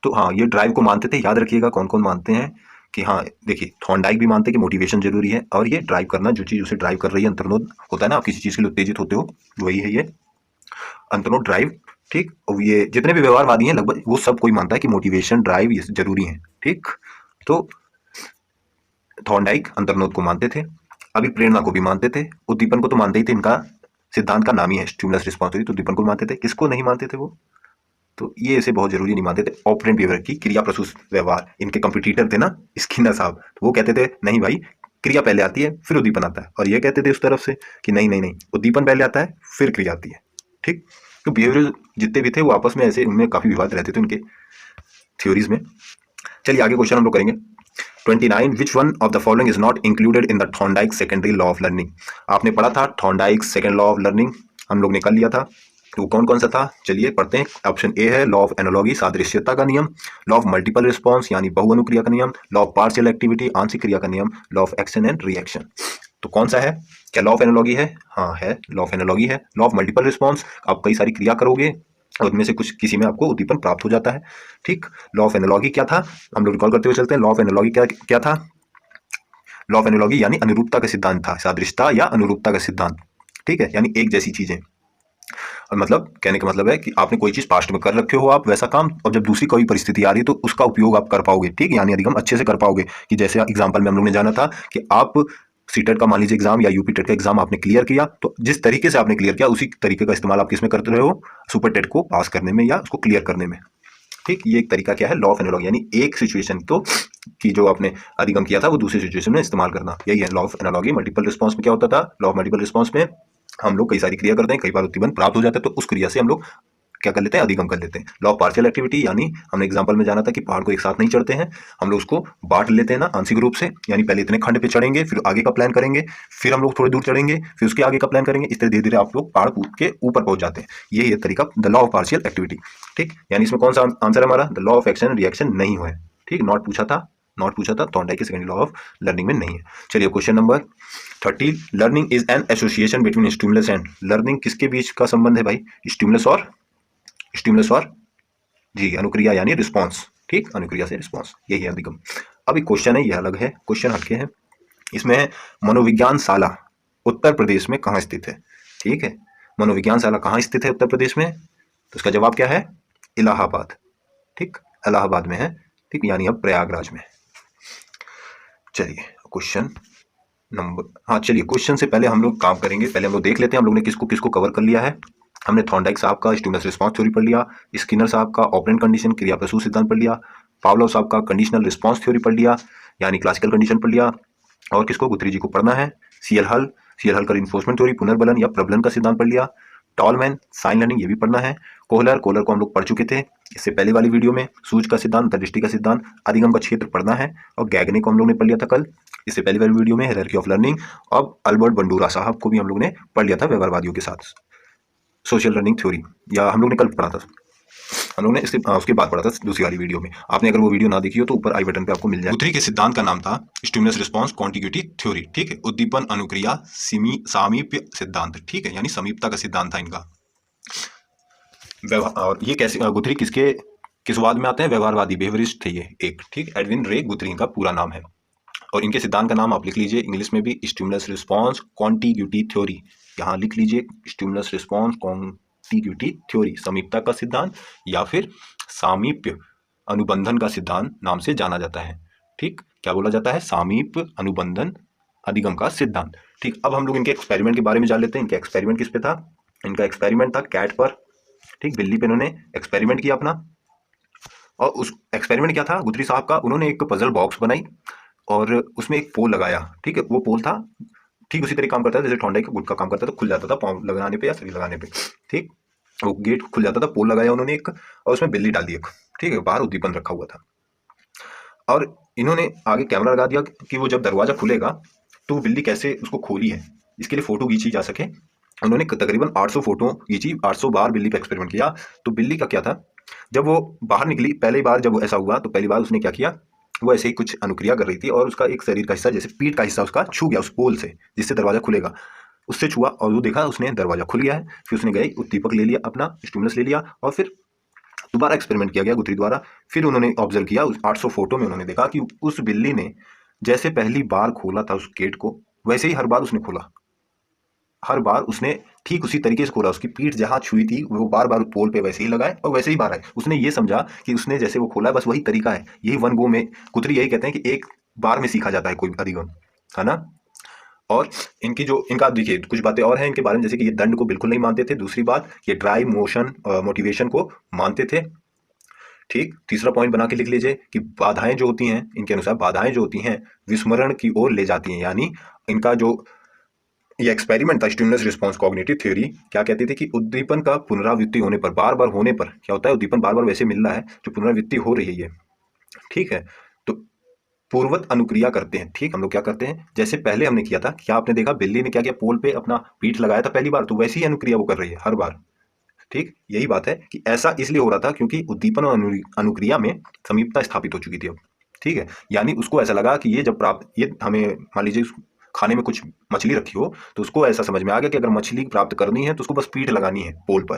तो हाँ, ये ड्राइव को मानते थे, याद रखिएगा कौन कौन मानते हैं कि हाँ देखिए, थॉर्नडाइक भी मानते हैं कि मोटिवेशन जरूरी है, और ये ड्राइव करना, जो चीज़ उसे ड्राइव कर रही है, अंतर्नोद होता है ना, आप किसी चीज़ के लिए उत्तेजित होते हो, वही है ये अंतर्नोद ड्राइव। ठीक, और ये जितने भी व्यवहारवादी हैं लगभग वो सब कोई मानता है कि मोटिवेशन ड्राइव ये जरूरी है। ठीक, तो थॉर्नडाइक अंतर्नोद को मानते थे, अभी प्रेरणा को भी मानते थे, उद्दीपन को तो मानते ही थे, इनका सिद्धांत का नाम ही है स्टिमुलस रिस्पॉन्स थ्योरी, तो उद्दीपन को मानते थे। किसको नहीं मानते थे वो? तो ये इसे बहुत जरूरी नहीं मानते थे। ऑपरेंट बिहेवियर की, क्रिया प्रसूत व्यवहार, इनके कंपटीटर थे ना स्किनर साहब, तो वो कहते थे नहीं भाई, क्रिया पहले आती है फिर उद्दीपन आता है, और ये कहते थे उस तरफ से कि नहीं नहीं नहीं, उद्दीपन पहले आता है फिर क्रिया आती है। ठीक, तो बिहेवियर जितने भी थे वो आपस में ऐसे, उनमें काफी विवाद रहते थे उनके थ्योरीज में। चलिए आगे क्वेश्चन हम लोग करेंगे 29, which one of the following is not included in the Thorndike secondary law of learning? आपने पढ़ा था Thorndike second law of learning, हम लोग ने कर लिया था, तो कौन कौन सा था चलिए पढ़ते हैं। ऑप्शन ए है लॉ ऑफ एनालॉजी, सादृश्यता का नियम, लॉ ऑफ मल्टीपल रिस्पॉन्स यानी बहुअनुक्रिया का नियम, लॉ ऑफ पार्शियल एक्टिविटी आंशिक क्रिया का नियम, law of action and reaction. तो कौन सा है? क्या लॉ ऑफ एनालॉजी है? हाँ है, लॉ ऑफ एनालॉजी है। लॉ ऑफ मल्टीपल रिस्पॉन्स, आप कई सारी क्रिया करोगे और उनमें से कुछ किसी में आपको उद्दीपन प्राप्त हो जाता है। ठीक, लॉ ऑफ एनालॉजी क्या था, हम लोग रिकॉल करते हुए चलते हैं। लॉ ऑफ एनालॉजी क्या क्या था? लॉ ऑफ एनालॉजी यानी अनुरूपता का सिद्धांत था, सादृश्यता या अनुरूपता का सिद्धांत। ठीक है, यानी एक जैसी चीजें, और मतलब कहने का मतलब है कि आपने कोई चीज पास्ट में कर रखे हो आप वैसा काम, और जब दूसरी कोई परिस्थिति आ रही है तो उसका उपयोग आप कर पाओगे। ठीक, यानी अधिगम अच्छे से कर पाओगे। कि जैसे एग्जाम्पल में हम लोग ने जाना था कि आप सीटेट का मान लीजिए एग्जाम या यूपी टेट का एग्जाम आपने क्लियर किया, तो जिस तरीके से आपने क्लियर किया उसी तरीके का इस्तेमाल आप किसमें करते रहे हो? सुपर टेट को पास करने में या उसको क्लियर करने में। ठीक, ये एक तरीका क्या है? लॉ ऑफ एनालॉजी, यानी एक सिचुएशन तो कि जो आपने अधिगम किया था वो दूसरी सिचुएशन में इस्तेमाल करना, यही है law of analogy. Multiple response में क्या होता था? लॉ ऑफ मल्टीपल रिस्पॉन्स में हम लोग कई सारी क्रिया करते हैं, कई बार उद्दीपन प्राप्त हो जाता है, तो उस क्रिया से हम लोग क्या कर लेते हैं? अधिगम कर लेते हैं। लॉ ऑफ पार्शियल एक्टिविटी, यानी हमने एग्जांपल में जाना था कि पहाड़ को एक साथ नहीं चढ़ते हैं, हम लोग उसको बांट लेते हैं ना आंशिक रूप से, यानी पहले इतने खंड पे चढ़ेंगे, फिर आगे का प्लान करेंगे, फिर हम लोग थोड़ी दूर चढ़ेंगे, फिर उसके आगे का प्लान करेंगे, इस तरह धीरे धीरे आप लोग पहाड़ के ऊपर पहुंच जाते हैं। यही है तरीका, the law of partial activity. ठीक, यानी इसमें कौन सा आंसर है हमारा? The law of action reaction नहीं हुआ है। ठीक, नॉट पूछा था, थॉर्नडाइक के सेकेंड लॉ ऑफ लर्निंग में नहीं है। चलिए question number 30, learning is an association between stimulus and, learning किसके बीच का संबंध है भाई? स्टिमुलस और जी अनुक्रिया यानी रिस्पॉन्स। ठीक, अनुक्रिया से रिस्पॉन्स, यही है अधिगम। अब एक क्वेश्चन है, ये अलग है, क्वेश्चन हटके है। इसमें है मनोविज्ञान शाला उत्तर प्रदेश में कहाँ स्थित है? ठीक है, मनोविज्ञान शाला कहाँ स्थित है उत्तर प्रदेश में? तो इसका जवाब क्या है? इलाहाबाद। ठीक, इलाहाबाद में है। ठीक, यानी अब प्रयागराज में। चलिए क्वेश्चन नंबर, हाँ चलिए क्वेश्चन से पहले हम लोग काम करेंगे। पहले हम लोग देख लेते हैं हम लोग ने किसको किसको कवर कर लिया है। हमने थॉर्नडाइक साहब का स्टिमुलस रिस्पांस थ्योरी पढ़ लिया, स्किनर साहब का ऑपरेंट कंडीशन क्रिया प्रसूत सिद्धांत पढ़ लिया, पावलोव साहब का कंडीशनल रिस्पांस थ्योरी पढ़ लिया यानी क्लासिकल कंडीशन पढ़ लिया, और किसको गुथरी जी को पढ़ना है सीएल हल का रिइंफोर्समेंट थ्योरी पुनर्बलन या प्रबलन का सिद्धांत पढ़ लिया, टॉलमैन साइन लर्निंग ये भी पढ़ना है, कोहलर को हम लोग पढ़ चुके थे इससे पहले वाली वीडियो में, सूज का सिद्धांत, अंतर्दृष्टि का सिद्धांत, अधिगम का क्षेत्र पढ़ना है, और गैगने को हम लोग ने पढ़ लिया था कल इससे पहले वाली वीडियो में, हायरार्की ऑफ लर्निंग। अब अल्बर्ट बंडूरा साहब को भी हम लोग ने पढ़ लिया था व्यवहारवादियों के साथ, सोशल लर्निंग थ्योरी, या हम लोग ने कल पढ़ा था, हम लोग ने इसके उसके बाद पढ़ा था दूसरी वाली वीडियो में। आपने अगर वो वीडियो ना देखी हो तो ऊपर आई बटन पे आपको मिल जाए। गुथरी के सिद्धांत का नाम था स्टिमुलस रिस्पांस कॉन्टिग्यूटी थ्योरी, ठीक है, उद्दीपन अनुक्रिया सामीप्य सिद्धांत, ठीक है, यानी समीपता का सिद्धांत था इनका। और ये कैसे गुथरी किस वाद में आते हैं, व्यवहारवादी, बिहेवियरिस्ट थे ये एक, ठीक, एडविन रे गुथरी इनका पूरा नाम है। और इनके सिद्धांत का नाम आप लिख लीजिए इंग्लिश में भी, स्टिमुलस रिस्पांस कॉन्टिग्यूटी थ्योरी, यहाँ लिख लीजिए स्टिमुलस रिस्पांस कॉन्टिग्यूटी थ्योरी, समीपता का सिद्धांत या फिर सामीप्य अनुबंधन का सिद्धांत नाम से जाना जाता है, ठीक, क्या बोला जाता है, सामीप्य अनुबंधन अधिगम का सिद्धांत, ठीक। अब हम लोग इनके एक्सपेरिमेंट के बारे में जान लेते हैं। इनका एक्सपेरिमेंट किस पे था, इनका एक्सपेरिमेंट था कैट पर, ठीक, बिल्ली पे इन्होंने एक्सपेरिमेंट किया अपना। और उस एक्सपेरिमेंट क्या था गुथरी साहब का, उन्होंने एक पजल बॉक्स बनाई और उसमें एक पोल लगाया, ठीक है, वो पोल था ठीक उसी तरह काम करता था जैसे थॉर्नडाइक का गुड का काम करता था, खुल जाता था पाँव लगाने पे या शरीर लगाने पे, ठीक, वो गेट खुल जाता था, पोल लगाया उन्होंने एक, और उसमें बिल्ली डाल दी एक, ठीक है, बाहर उद्दीपन रखा हुआ था, और इन्होंने आगे कैमरा लगा दिया कि वो जब दरवाजा खुलेगा तो बिल्ली कैसे उसको खोली है इसके लिए फोटो खींची जा सके। उन्होंने तकरीबन 800 फोटो खींची, 800 बार बिल्ली पे एक्सपेरिमेंट किया। तो बिल्ली का क्या था, जब वो बाहर निकली पहली बार, जब ऐसा हुआ तो पहली बार उसने क्या किया, वो ऐसे ही कुछ अनुक्रिया कर रही थी और उसका एक शरीर का हिस्सा जैसे पीठ का हिस्सा उसका छू गया उस पोल से जिससे दरवाजा खुलेगा, उससे छुआ और वो देखा उसने दरवाजा खुल गया है। फिर उसने गए उद्दीपक ले लिया, अपना स्टिमुलस ले लिया और फिर दोबारा एक्सपेरिमेंट किया गया गुथरी द्वारा। फिर उन्होंने ऑब्जर्व किया उस 800 फोटो में, उन्होंने देखा कि उस बिल्ली ने जैसे पहली बार खोला था उस गेट को वैसे ही हर बार उसने खोला, हर बार उसने ठीक उसी तरीके से खोला, उसकी पीठ जहां छुई थी वो बार बार पोल पे वैसे ही लगाए और वैसे ही बार आए। उसने ये समझा कि उसने जैसे वो खोला है बस वही तरीका है, यही वन गो में, गुथरी यही कहते हैं कि एक बार में सीखा जाता है कोई अधिगम, है ना। और इनका देखिए कुछ बातें और हैं इनके बारे में, जैसे कि ये दंड को बिल्कुल नहीं मानते थे, दूसरी बात ये ड्राइव मोशन मोटिवेशन को मानते थे, ठीक। तीसरा पॉइंट बना के लिख लीजिए कि बाधाएं जो होती हैं, इनके अनुसार बाधाएं जो होती हैं विस्मरण की ओर ले जाती हैं, यानी इनका जो ये एक्सपेरिमेंट था स्टिमुलस रिस्पांस कॉग्निटिव थ्योरी क्या कहती थी कि उद्दीपन का पुनरावृत्ति होने पर, बार बार होने पर क्या होता है, उद्दीपन बार बार वैसे मिल रहा है जो पुनरावृत्ति हो रही है ये, ठीक है, तो पूर्वत अनुक्रिया करते हैं, ठीक। हम लोग क्या करते हैं, जैसे पहले हमने किया था, क्या आपने देखा बिल्ली ने क्या किया, पोल पे अपना पीठ लगाया था पहली बार, तो वैसी ही अनुक्रिया वो कर रही है हर बार, ठीक। यही बात है कि ऐसा इसलिए हो रहा था क्योंकि उद्दीपन और अनुक्रिया में समीपता स्थापित हो चुकी थी अब, ठीक है, यानी उसको ऐसा लगा कि ये जब प्राप्त, ये हमें मान लीजिए खाने में कुछ मछली रखी हो तो उसको ऐसा समझ में आ गया कि अगर मछली प्राप्त करनी है तो उसको बस पीठ लगानी है पोल पर,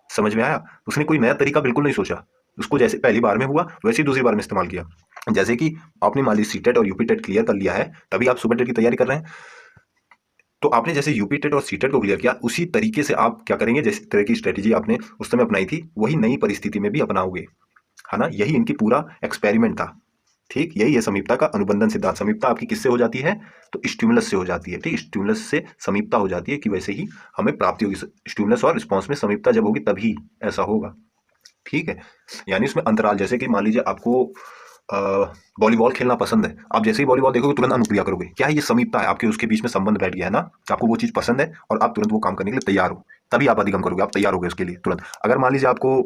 समझ में आया। उसने कोई नया तरीका बिल्कुल नहीं सोचा, उसको जैसे पहली बार में हुआ वैसे ही दूसरी बार में इस्तेमाल किया। जैसे कि आपने मान लीजिए सीटेट और यूपीटेट क्लियर कर लिया है, तभी आप सुपर टेट की तैयारी कर रहे हैं, तो आपने जैसे यूपीटेट और सीटेट को क्लियर किया उसी तरीके से आप क्या करेंगे, जिस तरह की स्ट्रेटेजी आपने उस समय अपनाई थी वही नई परिस्थिति में भी अपनाओगे, है ना। यही इनकी पूरा एक्सपेरिमेंट था, ठीक। यही है समीपता का अनुबंधन सिद्धांत। समीपता आपकी किससे हो जाती है, तो स्टिमुलस से हो जाती है, ठीक। स्टिमुलस से समीपता हो जाती है कि वैसे ही हमें प्राप्ति होगी, स्टिमुलस और रिस्पॉन्स में समीपता जब होगी तभी ऐसा होगा, ठीक है। यानी इसमें अंतराल, जैसे कि मान लीजिए आपको वॉलीबॉल खेलना पसंद है, आप जैसे ही वॉलीबॉल देखोगे तुरंत अनुक्रिया करोगे, क्या है, ये समीपता है, आपके उसके बीच में संबंध बैठ गया है ना, आपको वो चीज़ पसंद है और आप तुरंत वो काम करने के लिए तैयार हो, तभी आप अधिगम करोगे, आप तैयार हो गए उसके लिए तुरंत। अगर मान लीजिए आपको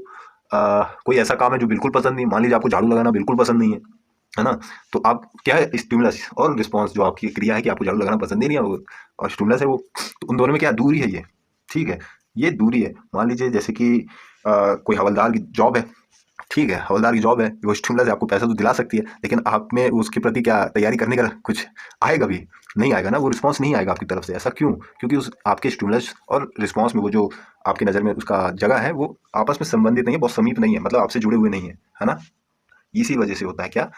कोई ऐसा काम है जो बिल्कुल पसंद नहीं, मान लीजिए आपको झाड़ू लगाना बिल्कुल पसंद नहीं है ना, तो आप क्या है, स्टिमुलस और रिस्पॉन्स जो आपकी क्रिया है कि आपको झाड़ू लगाना पसंद ही नहीं है और स्टिमुलस है वो, तो उन दोनों में क्या दूरी है ये, ठीक है, ये दूरी है। मान लीजिए जैसे कि कोई हवलदार की जॉब है, ठीक है, हवलदार की जॉब है, वो स्टिमुलस है, आपको पैसा तो दिला सकती है, लेकिन आप में उसके प्रति क्या तैयारी करने का कुछ आएगा भी नहीं, आएगा ना, वो रिस्पांस नहीं आएगा आपकी तरफ से। ऐसा क्यों, क्योंकि उस आपके स्टिमुलस और रिस्पांस में वो जो आपकी नज़र में उसका जगह है वो आपस में संबंधित नहीं है, बहुत समीप नहीं है, मतलब आपसे जुड़े हुए नहीं है ना। इसी वजह से होता है क्या,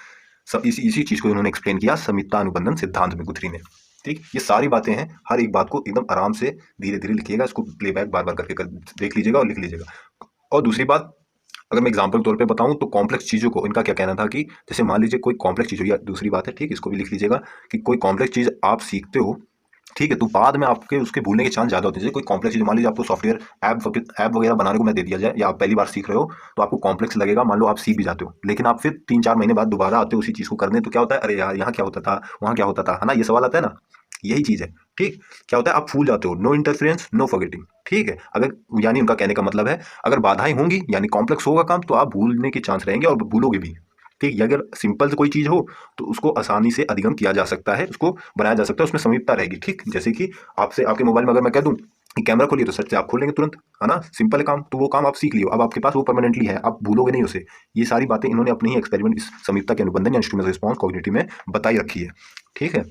सब इसी चीज़ को इन्होंने एक्सप्लेन किया समीपता अनुबंधन सिद्धांत में गुथरी ने, ठीक। ये सारी बातें हैं, हर एक बात को एकदम आराम से धीरे धीरे लिखिएगा, इसको प्लेबैक बार बार करके देख लीजिएगा और लिख लीजिएगा। और दूसरी बात, अगर मैं एग्जाम्पल तौर पे बताऊं तो कॉम्प्लेक्स चीज़ों को इनका क्या कहना था कि जैसे मान लीजिए कोई कॉम्प्लेक्स चीज़ हो, या दूसरी बात है, ठीक, इसको भी लिख लीजिएगा कि कोई कॉम्प्लेक्स चीज़ आप सीखते हो, ठीक है, तो बाद में आपके उसके भूलने के चांस ज़्यादा होते हैं। जैसे कोई कॉम्प्लेक्स चीज़, मान लीजिए आपको सॉफ्टवेयर ऐप वगैरह बनाने को मैं दे दिया जाए, या आप पहली बार सीख रहे हो तो आपको कॉम्प्लेक्स लगेगा, मान लो आप सीख भी जाते हो, लेकिन आप फिर 3-4 महीने बाद दोबारा आते हो उसी चीज़ को करने, तो क्या होता है, अरे यार यहाँ क्या होता था, वहाँ क्या होता था, है ना, ये सवाल आता है ना। यही चीज़ है, ठीक। क्या होता है, आप भूल जाते हो, नो इंटरफेरेंस नो फॉरगेटिंग, ठीक है। अगर, यानी उनका कहने का मतलब है, अगर बाधाएं होंगी यानी कॉम्प्लेक्स होगा काम, तो आप भूलने के चांस रहेंगे और भूलोगे भी, ठीक। या अगर सिंपल से कोई चीज़ हो तो उसको आसानी से अधिगम किया जा सकता है, उसको बनाया जा सकता है, उसमें समीपता रहेगी, ठीक। जैसे कि आपसे आपके मोबाइल में अगर मैं कह दूं कि कैमरा खोलिए, तो सच से आप खोल लेंगे तुरंत, है ना, सिंपल है काम, तो वो काम आप सीख लियो, अब आपके पास वो परमानेंटली है, आप भूलोगे नहीं उसे। ये सारी बातें इन्होंने अपने ही एक्सपेरिमेंट इस समीपता के अनुबंधन या इंस्ट्रूमेंट रिस्पॉन्स कॉग्निटिव में बताई रखी है, ठीक है।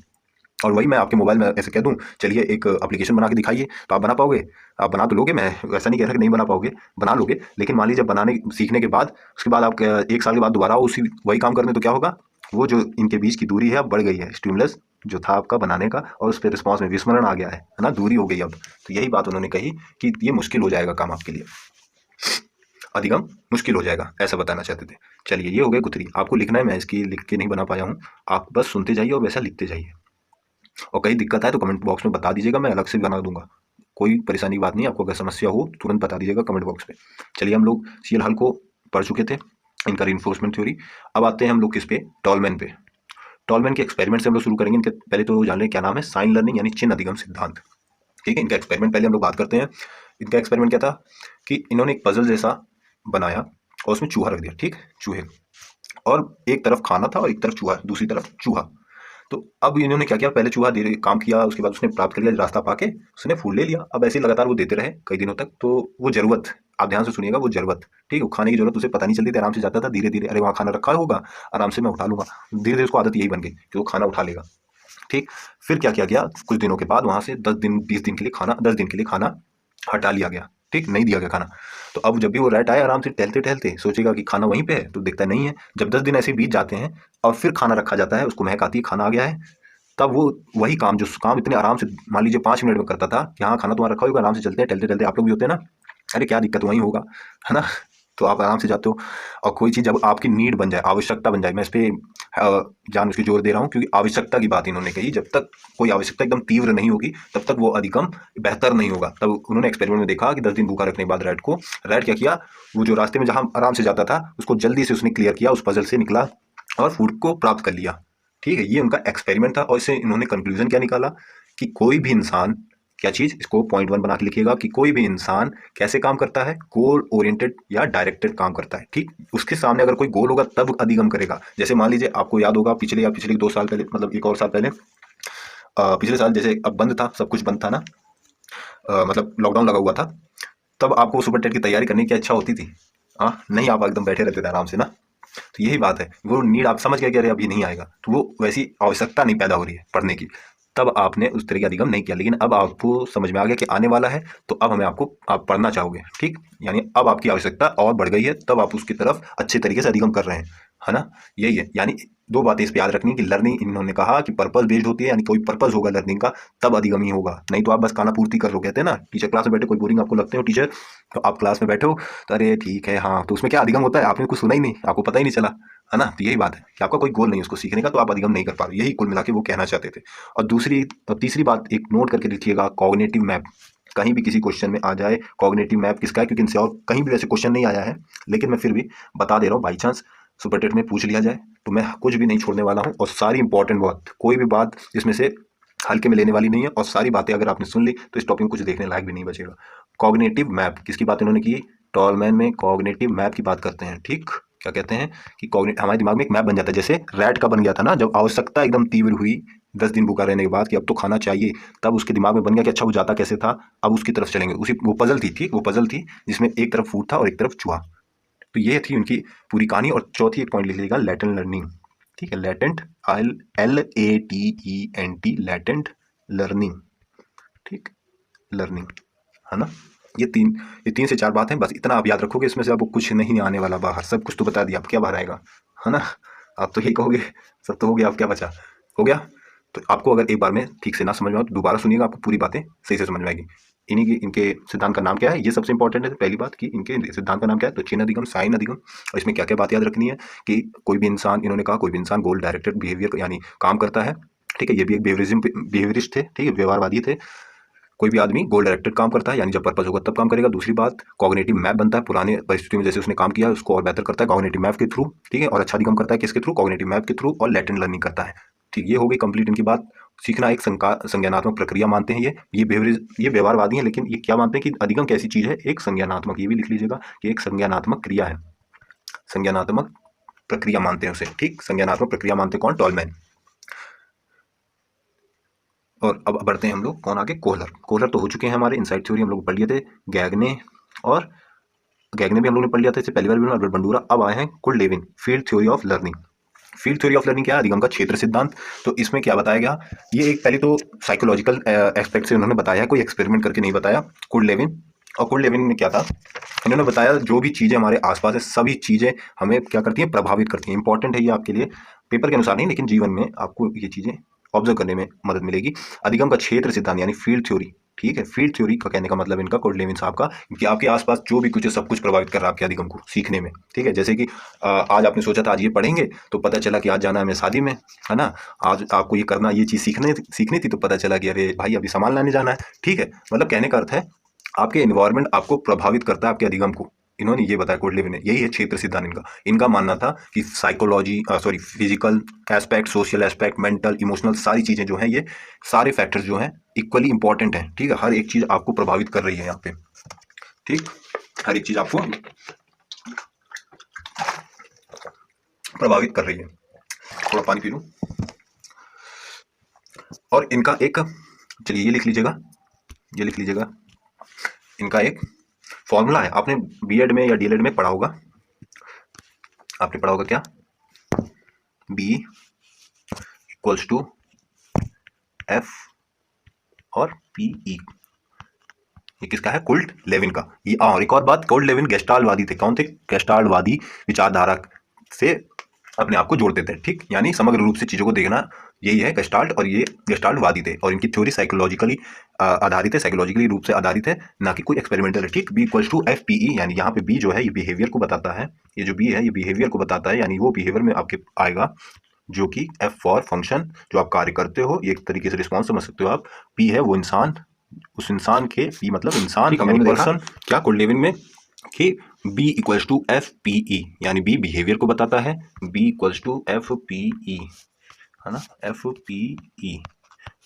और वही मैं आपके मोबाइल में ऐसे कह दूं, चलिए एक एप्लीकेशन बना के दिखाइए, तो आप बना पाओगे? आप बना तो लोगे, मैं वैसा नहीं कह रहा कि नहीं बना पाओगे, बना लोगे, लेकिन मान लीजिए बनाने सीखने के बाद, उसके बाद आप 1 साल के बाद दोबारा आओ उसी वही काम करने, तो क्या होगा, वो जो इनके बीच की दूरी है अब बढ़ गई है, स्टिमुलस जो था आपका बनाने का और उस पर रिस्पॉन्स में विस्मरण आ गया है ना, दूरी हो गई अब। तो यही बात उन्होंने कही कि ये मुश्किल हो जाएगा काम आपके लिए, अधिगम मुश्किल हो जाएगा, ऐसा बताना चाहते थे। चलिए ये हो गए गुथरी, आपको लिखना है, मैं इसकी लिख के नहीं बना पाया हूँ, आप बस सुनते जाइए और वैसा लिखते जाइए, और कहीं दिक्कत आए तो कमेंट बॉक्स में बता दीजिएगा, मैं अलग से बना दूंगा, कोई परेशानी की बात नहीं। आपको अगर समस्या हो तुरंत बता दीजिएगा कमेंट बॉक्स में। चलिए हम लोग सीएल हल को पढ़ चुके थे, इनका रिइंफोर्समेंट थ्योरी। अब आते हैं हम लोग किस पे, टॉलमैन पे। टॉलमैन के एक्सपेरिमेंट से हम लोग शुरू करेंगे। इनके पहले तो जान लें क्या नाम है, साइन लर्निंग यानी चिन्ह अधिगम सिद्धांत, ठीक है। इनका एक्सपेरिमेंट पहले हम लोग बात करते हैं। इनका एक्सपेरिमेंट क्या था कि इन्होंने एक पजल जैसा बनाया और उसमें चूहा रख दिया, ठीक, चूहे, और एक तरफ खाना था और एक तरफ चूहा, दूसरी तरफ चूहा। तो अब इन्होंने क्या किया, पहले चूहा धीरे काम किया, उसके बाद उसने प्राप्त कर लिया रास्ता पाके, उसने फूल ले लिया। अब ऐसे ही लगातार वो देते रहे कई दिनों तक, तो वो जरूरत, आप ध्यान से सुनिएगा, वो जरूरत, ठीक है, वो खाने की जरूरत उसे पता नहीं चलती थी, आराम से जाता था, धीरे धीरे, अरे वहाँ खाना रखा होगा, आराम से मैं उठा लूंगा, धीरे धीरे उसको आदत यही बन गई कि वो खाना उठा लेगा, ठीक। फिर क्या किया गया, कुछ दिनों के बाद वहां से 10 दिन 20 दिन के लिए खाना, 10 दिन के लिए खाना हटा लिया गया, ठीक, नहीं दिया गया खाना। तो अब जब भी वो रैट आए, आराम से टहलते टहलते सोचेगा कि खाना वहीं पे है, तो दिखता नहीं है। जब 10 दिन ऐसे बीत जाते हैं और फिर खाना रखा जाता है, उसको महक आती है, खाना आ गया है, तब वो वही काम, जो काम इतने आराम से मान लीजिए 5 मिनट में करता था कि हाँ खाना तुम्हारा रखा होगा, आराम से चलते हैं, टहलते टहलते आप लोग भी होते हैं ना, अरे क्या दिक्कत, वहीं होगा, है ना, तो आप आराम से जाते हो। और कोई चीज़ जब आपकी नीड बन जाए, आवश्यकता बन जाए, मैं इस पे जान उसकी जोर दे रहा हूँ क्योंकि आवश्यकता की बात इन्होंने कही, जब तक कोई आवश्यकता एकदम तीव्र नहीं होगी तब तक वो अधिगम बेहतर नहीं होगा। तब उन्होंने एक्सपेरिमेंट में देखा कि 10 दिन भूखा रखने के बाद रैट क्या किया, वो जो रास्ते में जहाँ आराम से जाता था उसको जल्दी से उसने क्लियर किया, उस पजल से निकला और फूड को प्राप्त कर लिया, ठीक है। ये उनका एक्सपेरिमेंट था और इससे इन्होंने कंक्लूजन क्या निकाला कि कोई भी इंसान, क्या चीज़, इसको पॉइंट 1 बना के लिखिएगा कि कोई भी इंसान कैसे काम करता है, गोल ओरिएंटेड या डायरेक्टेड काम करता है, ठीक। उसके सामने अगर कोई गोल होगा तब अधिगम करेगा। जैसे मान लीजिए आपको याद होगा पिछले 2 साल पहले, मतलब 1 और साल पहले, पिछले साल जैसे अब बंद था, सब कुछ बंद था ना, मतलब लॉकडाउन लगा हुआ था, तब आपको सुपर टेट की तैयारी करने की इच्छा होती थी, हाँ नहीं, आप एकदम बैठे रहते थे आराम से ना। तो यही बात है, वो नीड आप समझ गए कि अरे अब ये नहीं आएगा, तो वो वैसी आवश्यकता नहीं पैदा हो रही है पढ़ने की, तब आपने उस तरह का अधिगम नहीं किया। लेकिन अब आपको समझ में आ गया कि आने वाला है, तो अब हमें आपको, आप पढ़ना चाहोगे, ठीक, यानी अब आपकी आवश्यकता और बढ़ गई है, तब आप उसकी तरफ अच्छे तरीके से अधिगम कर रहे हैं, है ना। यही है, यानी 2 बातें इस पे याद रखनी कि लर्निंग, इन्होंने कहा कि पर्पस बेस्ड होती है, यानी कोई पर्पस होगा लर्निंग का, तब अधिगम ही होगा, नहीं तो आप बस खाना पूर्ति कर लो, कहते हैं ना, टीचर क्लास में बैठे, कोई बोरिंग आपको लगते हो टीचर, तो आप क्लास में बैठे हो तो अरे ठीक है हाँ, तो उसमें क्या अधिगम होता है, आपने कुछ सुना ही नहीं, आपको पता ही नहीं चला, है ना। तो यही बात है कि आपका कोई गोल नहीं है उसको सीखने का, तो आप अधिगम नहीं कर पा रहे, यही कुल मिला के वो कहना चाहते थे। और तीसरी बात एक नोट करके लिखिएगा, कॉग्निटिव मैप। कहीं भी किसी क्वेश्चन में आ जाए कॉग्निटिव मैप किसका है, क्योंकि इनसे और कहीं भी वैसे क्वेश्चन नहीं आया है, लेकिन मैं फिर भी बता दे रहा हूँ, बाई चांस सुपर टेट में पूछ लिया जाए तो मैं कुछ भी नहीं छोड़ने वाला हूँ, और सारी इंपॉर्टेंट बात, कोई भी बात इसमें से हल्के में लेने वाली नहीं है, और सारी बातें अगर आपने सुन ली तो इस टॉपिक में कुछ देखने लायक भी नहीं बचेगा। कॉग्निटिव मैप किसकी बात इन्होंने की, टॉलमैन में कॉग्निटिव मैप की बात करते हैं, ठीक। क्या कहते हैं कि हमारे दिमाग में एक मैप बन जाता है, जैसे रैट का बन गया था ना, जब आवश्यकता एकदम तीव्र हुई 10 दिन भूखा रहने के बाद कि अब तो खाना चाहिए, तब उसके दिमाग में बन गया कि अच्छा वो जाता कैसे था, अब उसकी तरफ चलेंगे, उसी वो पजल थी, ठीक, वो पजल थी जिसमें एक तरफ फूड था और एक तरफ चूहा। तो ये थी उनकी पूरी कहानी। और चौथी एक पॉइंट लिख लीजिएगा, लैटेंट लर्निंग, ठीक है, लैटेंट, LATENT, लैटेंट लर्निंग, ठीक, लर्निंग, है ना। ये तीन से चार बात है, बस इतना आप याद रखोगे, इसमें से आपको कुछ नहीं आने वाला बाहर, सब कुछ तो बता दिया, अब क्या बाहर आएगा, है ना। आप तो यही कहोगे सब तो हो गया, अब क्या बचा, हो गया। तो आपको अगर एक बार में ठीक से ना समझ में आओ तो दोबारा सुनिएगा, आपको पूरी बातें सही से समझ में आएगी। इन्हीं की इनके सिद्धांत का नाम क्या है, ये सबसे इंपॉर्टेंट है। पहली बात कि इनके सिद्धांत का नाम क्या है, तो चिन्ह अधिगम, साइन अधिगम। और इसमें क्या क्या बात याद रखनी है कि कोई भी इंसान, इन्होंने कहा कोई भी इंसान गोल डायरेक्टेड बिहेवियर यानी काम करता है, ठीक है। ये भी एक बिहेवियरिस्ट थे, ठीक है, व्यवहारवादी थे। कोई भी आदमी गोल डायरेक्टेड काम करता है, यानी जब पर्पस होगा तब काम करेगा। दूसरी बात, कॉग्निटिव मैप बनता है, पुराने परिस्थितियों में जैसे उसने काम किया उसको और बेहतर करता है कॉग्निटिव मैप के थ्रू, ठीक है। और अच्छा अधिगम करता है किसके थ्रू, कॉग्निटिव मैप के थ्रू, और लैटेंट लर्निंग करता है, ठीक। ये हो गई कंप्लीट इनकी बात। सीखना एक संज्ञानात्मक प्रक्रिया मानते हैं ये व्यवहारवादी हैं, लेकिन ये क्या मानते हैं कि अधिगम कैसी चीज है, एक संज्ञानात्मक, ये भी लिख लीजिएगा कि एक संज्ञानात्मक क्रिया है, संज्ञानात्मक प्रक्रिया मानते हैं उसे, ठीक। संज्ञानात्मक प्रक्रिया मानते कौन, टॉलमैन। और अब बढ़ते हैं हम लोग कौन आगे, कोहलर तो हो चुके हैं हमारे, इनसाइड थ्योरी हम लोग पढ़ लिए थे, गैगने भी हम लोग ने पढ़ लिया था इससे पहली बार भी, अल्बर्ट बंडूरा। अब आए हैं Kurt Lewin, field theory of learning. Field theory of learning क्या है, अधिगम का क्षेत्र सिद्धांत। तो इसमें क्या बताया गया, ये एक पहले तो साइकोलॉजिकल एस्पेक्ट से उन्होंने बताया, कोई एक्सपेरिमेंट करके नहीं बताया, कुर्लेविन। और कुर्लेविन ने क्या था, इन्होंने बताया जो भी चीज़ें हमारे आसपास है सभी चीज़ें हमें क्या करती हैं, प्रभावित करती हैं। इंपॉर्टेंट है ये आपके लिए, पेपर के अनुसार नहीं लेकिन जीवन में आपको ये चीज़ें ऑब्जर्व करने में मदद मिलेगी। अधिगम का क्षेत्र सिद्धांत यानी फील्ड थ्योरी, ठीक है। फील्ड थ्योरी का कहने का मतलब इनका, कुर्लेविन साहब का, कि आपके आसपास जो भी कुछ है सब कुछ प्रभावित कर रहा है आपके अधिगम को सीखने में, ठीक है। जैसे कि आज आपने सोचा था आज ये पढ़ेंगे, तो पता चला कि आज जाना है हमें शादी में, है ना। आज आपको ये करना, ये चीज़ सीखनी थी, तो पता चला कि अरे भाई अभी सामान लाने जाना है, ठीक है। मतलब कहने का अर्थ है आपके एनवायरनमेंट आपको प्रभावित करता है आपके अधिगम को। इन्होंने ये बताया कुर्लेविन ने, यही है क्षेत्र सिद्धांत इनका। इनका मानना था कि physical aspect, social aspect, mental, emotional, सारी चीज़ें जो हैं, ये सारे फैक्टर्स जो हैं इक्वली इंपॉर्टेंट हैं, ठीक है। हर एक चीज़ आपको प्रभावित कर रही है यहाँ पे, ठीक। हर एक चीज़ आपको प्रभावित कर रही है। थोड़ा पानी पी लूँ। और इनका एक, चलिए ये लिख लीजिएगा, ये लिख लीजिएगा, इनका एक फॉर्मूला है, आपने बीएड में या डीएलएड में पढ़ा होगा। आपने पढ़ा होगा क्या, बी इक्वल्स टू एफ और पीई। ये किसका है, कुर्लेविन का। ये और एक और बात, कुर्लेविन गेस्टाल्टवादी थे। कौन थे, गेस्टाल्टवादी विचारधारा से अपने आप को जोड़ते थे, ठीक। यानी समग्र रूप से चीज़ों को देखना, यही है गेस्टाल्ट, और ये गेस्टाल्टवादी थे। और इनकी थ्योरी साइकोलॉजिकली आधारित है, साइकोलॉजिकली रूप से आधारित है, ना कि कोई एक्सपेरिमेंटल है, ठीक। B equals to F PE, यानी यहाँ पे बी जो है ये बिहेवियर को बताता है, ये जो बी है ये बिहेवियर को बताता है, यानी वो बिहेवियर में आपके आएगा जो कि एफ फॉर फंक्शन, जो आप कार्य करते हो, ये एक तरीके से रिस्पॉन्स समझ सकते हो आप। पी है वो इंसान, उस इंसान के, पी मतलब इंसान, पर्सन, क्या कुर्लेविन में, कि B equals to F P E, यानी बी बिहेवियर को बताता है, B equals to F P E, है ना, एफ पी ई,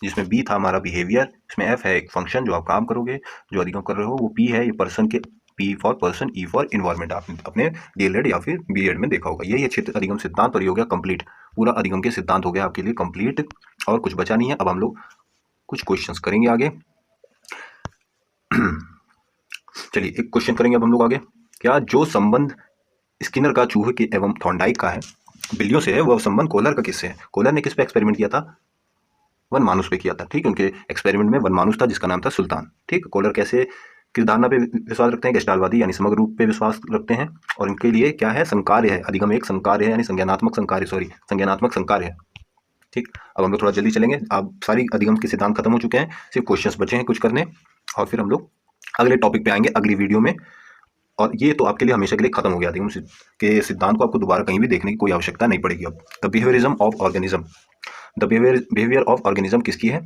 जिसमें बी था हमारा बिहेवियर, इसमें एफ है एक फंक्शन जो आप काम करोगे, जो अधिगम कर रहे हो, वो पी है ये पर्सन के, P for person, E for environment. आपने अपने डीएलएड या फिर बीएड में देखा होगा। यही क्षेत्र अधिगम सिद्धांत, और ये हो गया कंप्लीट, पूरा अधिगम के सिद्धांत हो गया आपके लिए कंप्लीट, और कुछ बचा नहीं है। अब हम लोग कुछ क्वेश्चंस करेंगे आगे। चलिए एक क्वेश्चन करेंगे अब हम लोग आगे। क्या जो संबंध स्किनर का चूहे के एवं थॉर्नडाइक का है, बिल्लियों से है, वह संबंध कोहलर का किससे है। कोहलर ने किस पे एक्सपेरिमेंट किया था, वन मानुस पे किया था, ठीक। उनके एक्सपेरिमेंट में वन मानुस था जिसका नाम था सुल्तान, ठीक। कोहलर कैसे, किस धारणा पे विश्वास रखते हैं, गेस्टाल्टवादी यानी समग्र रूप पे विश्वास रखते हैं। और इनके लिए क्या है, संकार्य है, अधिगम एक संकार्य है, यानी संज्ञानात्मक संकार्य है, ठीक। अब हम लोग थोड़ा जल्दी चलेंगे, अब सारी अधिगम के सिद्धांत खत्म हो चुके हैं, सिर्फ क्वेश्चंस बचे हैं कुछ करने, और फिर हम लोग अगले टॉपिक पे आएंगे अगली वीडियो में। और ये तो आपके लिए हमेशा के लिए खत्म हो गया, अधिगम के सिद्धांत को आपको दोबारा कहीं भी देखने की कोई आवश्यकता नहीं पड़ेगी अब। The behaviourism of organism, the behaviour of organism किसकी है,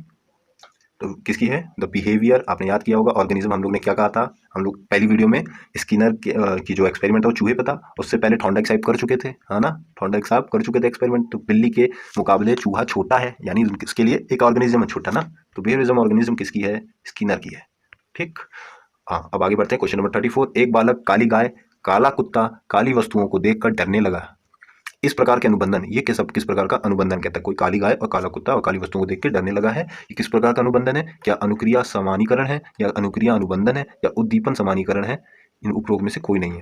तो किसकी है, द बिहेवियर। आपने याद किया होगा ऑर्गेनिज्म हम लोग ने क्या कहा था, हम लोग पहली वीडियो में स्किनर की जो एक्सपेरिमेंट है वो चूहे पे था, उससे पहले थॉर्नडाइक साहब कर चुके थे, है ना, थॉर्नडाइक साहब कर चुके थे एक्सपेरिमेंट। तो बिल्ली के मुकाबले चूहा छोटा है, यानी इसके लिए एक ऑर्गेनिज्म है छोटा ना, तो बिहेवियरिज्म ऑर्गेनिज्म किसकी है, स्किनर की है, ठीक। हाँ अब आगे बढ़ते हैं, क्वेश्चन नंबर 34। एक बालक काली गाय, काला कुत्ता, काली वस्तुओं को देखकर डरने लगा। इस प्रकार के अनुबंधन, ये किस प्रकार का अनुबंधन कहता है, कोई काली गाय और काला कुत्ता और काली वस्तुओं को देख के डरने लगा है, ये किस प्रकार का अनुबंधन है, क्या अनुक्रिया समानीकरण है, या अनुक्रिया अनुबंधन है, या उद्दीपन समानीकरण है, इन उपरोक्त में से कोई नहीं है।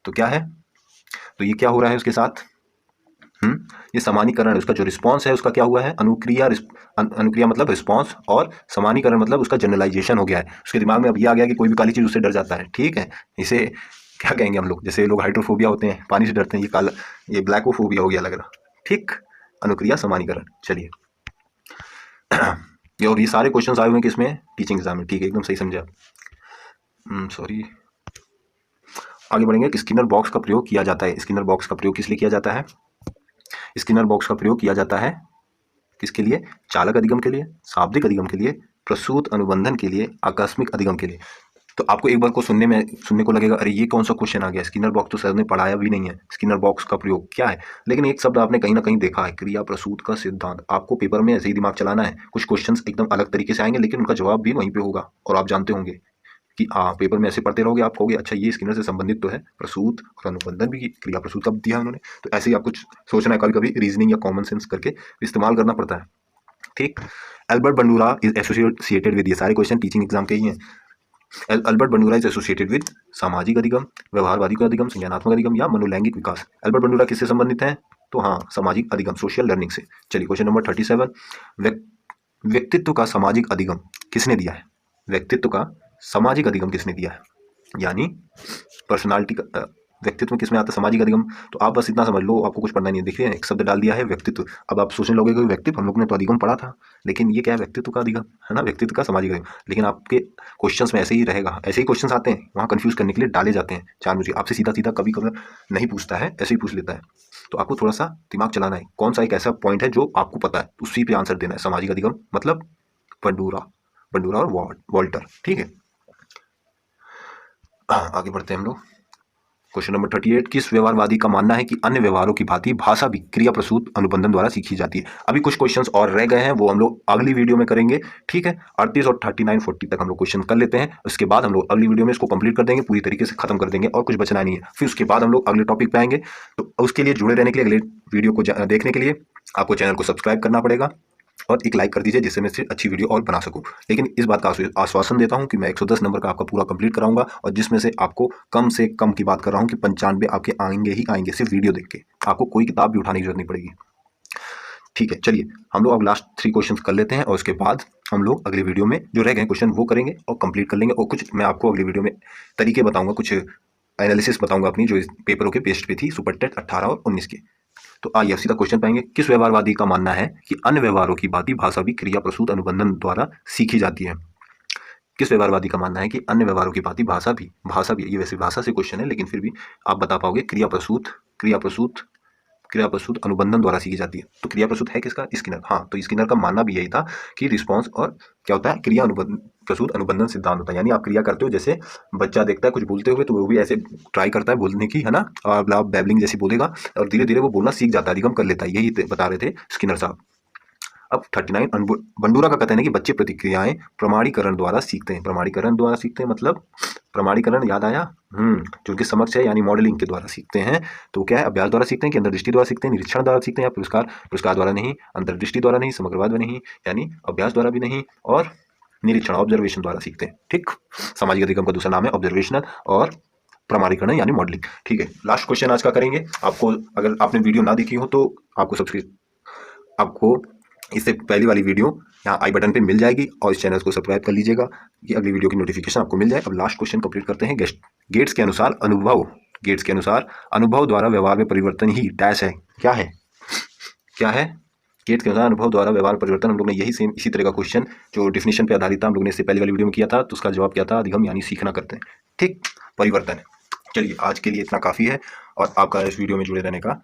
तो क्या है, तो ये क्या हो रहा है उसके साथ, ये समानीकरण है, उसका जो रिस्पॉन्स है उसका क्या हुआ है, अनुक्रिया मतलब रिस्पॉन्स, और समानीकरण मतलब उसका जनरलाइजेशन हो गया है, उसके दिमाग में अब ये आ गया कि कोई भी काली चीज़ उससे डर जाता है, ठीक है। इसे क्या कहेंगे हम लोग, जैसे लोग हाइड्रोफोबिया होते हैं, पानी से डरते हैं, ये ब्लैकोफोबिया हो गया लग रहा, ठीक। अनुक्रिया समानीकरण, चलिए और ये सारे क्वेश्चन आए हुए हैं किसमें, टीचिंग एग्जाम में। ठीक है, एकदम सही समझा। सॉरी, आगे बढ़ेंगे। स्किनर बॉक्स का प्रयोग किया जाता है। स्किनर बॉक्स का प्रयोग किस लिए किया जाता है? स्किनर बॉक्स का प्रयोग किया जाता है किसके लिए? चालक अधिगम के लिए, शाब्दिक अधिगम के लिए, प्रसूत अनुबंधन के लिए, आकस्मिक अधिगम के लिए। तो आपको एक बार को सुनने को लगेगा अरे ये कौन सा क्वेश्चन आ गया, स्किनर बॉक्स तो सर ने पढ़ाया भी नहीं है, स्किनर बॉक्स का प्रयोग क्या है। लेकिन एक शब्द आपने कहीं ना कहीं देखा है, क्रिया प्रसूत का सिद्धांत। आपको पेपर में ऐसे ही दिमाग चलाना है, कुछ क्वेश्चंस एकदम अलग तरीके से आएंगे लेकिन उनका जवाब भी वहीं पे होगा। और आप जानते होंगे कि पेपर में ऐसे पढ़ते रहोगे, आप कहोगे अच्छा ये स्किनर से संबंधित तो है, प्रसूत और अनुबंधन भी, क्रिया प्रसूत का दिया है उन्होंने। तो ऐसे ही आपको सोचना है, कभी कभी रीजनिंग या कॉमन सेंस करके इस्तेमाल करना पड़ता है। ठीक। Albert Bandura is associated with, ये सारे क्वेश्चन टीचिंग एग्जाम के ही हैं। Albert Bandura is associated with सामाजिक अधिगम, व्यवहारवादी का अधिगम, संज्ञानात्मक अधिगम या मनोलैंगिक विकास। एल्बर्ट बंडूरा किससे संबंधित हैं? तो हाँ, सामाजिक अधिगम, सोशल लर्निंग से। चलिए क्वेश्चन नंबर 37, व्यक्तित्व का सामाजिक अधिगम किसने दिया है? व्यक्तित्व का सामाजिक अधिगम किसने दिया है? यानी पर्सनालिटी का व्यक्तित्व किसमें आता है? सामाजिक अधिगम। तो आप बस इतना समझ लो, आपको कुछ पढ़ना नहीं है। देखिए एक शब्द डाल दिया है व्यक्तित्व। अब आप सोचने लोगे कि व्यक्तित्व हम लोग ने तो अधिगम पढ़ा था, लेकिन ये क्या है? व्यक्तित्व का अधिगम है ना, व्यक्तित्व का सामाजिक अधिगम। लेकिन आपके क्वेश्चंस में ऐसे ही रहेगा, ऐसे ही क्वेश्चंस आते हैं, वहाँ कंफ्यूज करने के लिए डाले जाते हैं जानबूझ के। आपसे सीधा सीधा कभी कभी नहीं पूछता है, ऐसे ही पूछ लेता है। तो आपको थोड़ा सा दिमाग चलाना है, कौन सा एक ऐसा पॉइंट है जो आपको पता है, उसी पे आंसर देना है। सामाजिक अधिगम मतलब बंडूरा और वॉल्टर। ठीक है, आगे बढ़ते हैं हम लोग। क्वेश्चन नंबर 38, किस व्यवहारवादी का मानना है कि अन्य व्यवहारों की भांति भाषा भी क्रिया प्रसूत अनुबंधन द्वारा सीखी जाती है? अभी कुछ क्वेश्चंस और रह गए हैं, वो हम लोग अगली वीडियो में करेंगे। ठीक है, 38 और 39 40 तक हम लोग क्वेश्चन कर लेते हैं। उसके बाद हम लोग अगली वीडियो में इसको कंप्लीट कर देंगे, पूरी तरीके से खत्म कर देंगे और कुछ बचना नहीं है। फिर उसके बाद हम लोग अगले टॉपिक पे आएंगे। तो उसके लिए जुड़े रहने के लिए, अगले वीडियो को देखने के लिए आपको चैनल को सब्सक्राइब करना पड़ेगा और एक लाइक कर दीजिए, जिससे मैं इससे अच्छी वीडियो और बना सकूं। लेकिन इस बात का आश्वासन देता हूं कि मैं 110 नंबर का आपका पूरा कंप्लीट कराऊंगा, और जिसमें से आपको कम से कम की बात कर रहा हूं कि 95 आपके आएंगे ही आएंगे, सिर्फ वीडियो देख के। आपको कोई किताब भी उठाने की जरूरत नहीं पड़ेगी। ठीक है, चलिए हम लोग अब लास्ट 3 क्वेश्चन कर लेते हैं और उसके बाद हम लोग अगली वीडियो में जो रह गए क्वेश्चन वो करेंगे और कंप्लीट कर लेंगे। और कुछ मैं आपको अगली वीडियो में तरीके बताऊंगा, कुछ एनालिसिस बताऊंगा अपनी, जो इस पेपरों के पेस्ट पे थी, सुपर टेट 18 और 19 के। तो आइए सीधा क्वेश्चन पाएंगे। किस व्यवहारवादी का मानना है कि अन्य व्यवहारों की भांति भाषा भी क्रिया प्रसूत अनुबंधन द्वारा सीखी जाती है? किस व्यवहारवादी का मानना है कि अन्य व्यवहारों की भांति भाषा भी, ये वैसे भाषा से क्वेश्चन है लेकिन फिर भी आप बता पाओगे, क्रिया प्रसूत अनुबंधन द्वारा सीखी जाती है। तो क्रिया प्रसूत है किसका? स्किनर। हाँ, तो स्किनर का मानना भी यही था कि रिस्पॉन्स और क्या होता है, क्रिया प्रसूत अनुबंधन सिद्धांत होता है। यानी आप क्रिया करते हो, जैसे बच्चा देखता है कुछ बोलते हुए तो वो भी ऐसे ट्राई करता है बोलने की, है ना, और आप बैबलिंग जैसी बोलेगा और धीरे धीरे वो बोलना सीख जाता है, अधिगम कर लेता है। यही बता रहे थे स्किनर साहब। अब 39 बंडूरा का कहते हैं कि बच्चे प्रतिक्रियाएं प्रमाणीकरण द्वारा सीखते हैं। प्रमाणीकरण द्वारा सीखते हैं मतलब, प्रमाणीकरण याद आया, जो उनके समक्ष है, यानी मॉडलिंग के द्वारा सीखते हैं। तो क्या है, अभ्यास द्वारा सीखते हैं कि अंतर्दृष्टि द्वारा सीखते हैं, निरीक्षण द्वारा सीखते हैं या पुरस्कार द्वारा नहीं, अंतर्दृष्टि द्वारा नहीं, समग्रवाद में नहीं, यानी अभ्यास द्वारा भी नहीं, और निरीक्षण ऑब्जर्वेशन द्वारा सीखते हैं। ठीक, सामाजिक अधिगम का दूसरा नाम है ऑब्जर्वेशनल और प्रमाणीकरण यानी मॉडलिंग। ठीक है, लास्ट क्वेश्चन आज का करेंगे। आपको अगर आपने वीडियो ना देखी हो तो आपको इससे पहली वाली वीडियो यहाँ आई बटन पे मिल जाएगी और इस चैनल को सब्सक्राइब कर लीजिएगा कि अगली वीडियो की नोटिफिकेशन आपको मिल जाए। अब लास्ट क्वेश्चन कंप्लीट करते हैं। गेट्स के अनुसार अनुभव द्वारा व्यवहार में परिवर्तन ही डैश है। क्या है? गेट्स के अनुसार अनुभव द्वारा व्यवहार परिवर्तन। हम लोग ने यही सेम इसी तरह का क्वेश्चन जो डिफिनेशन पे आधारित था, हम लोग ने इससे पहली वाली वीडियो में किया था, तो उसका जवाब क्या था? अधिगम यानी सीखना करते हैं। ठीक, परिवर्तन है। चलिए आज के लिए इतना काफ़ी है और आपका इस वीडियो में जुड़े रहने का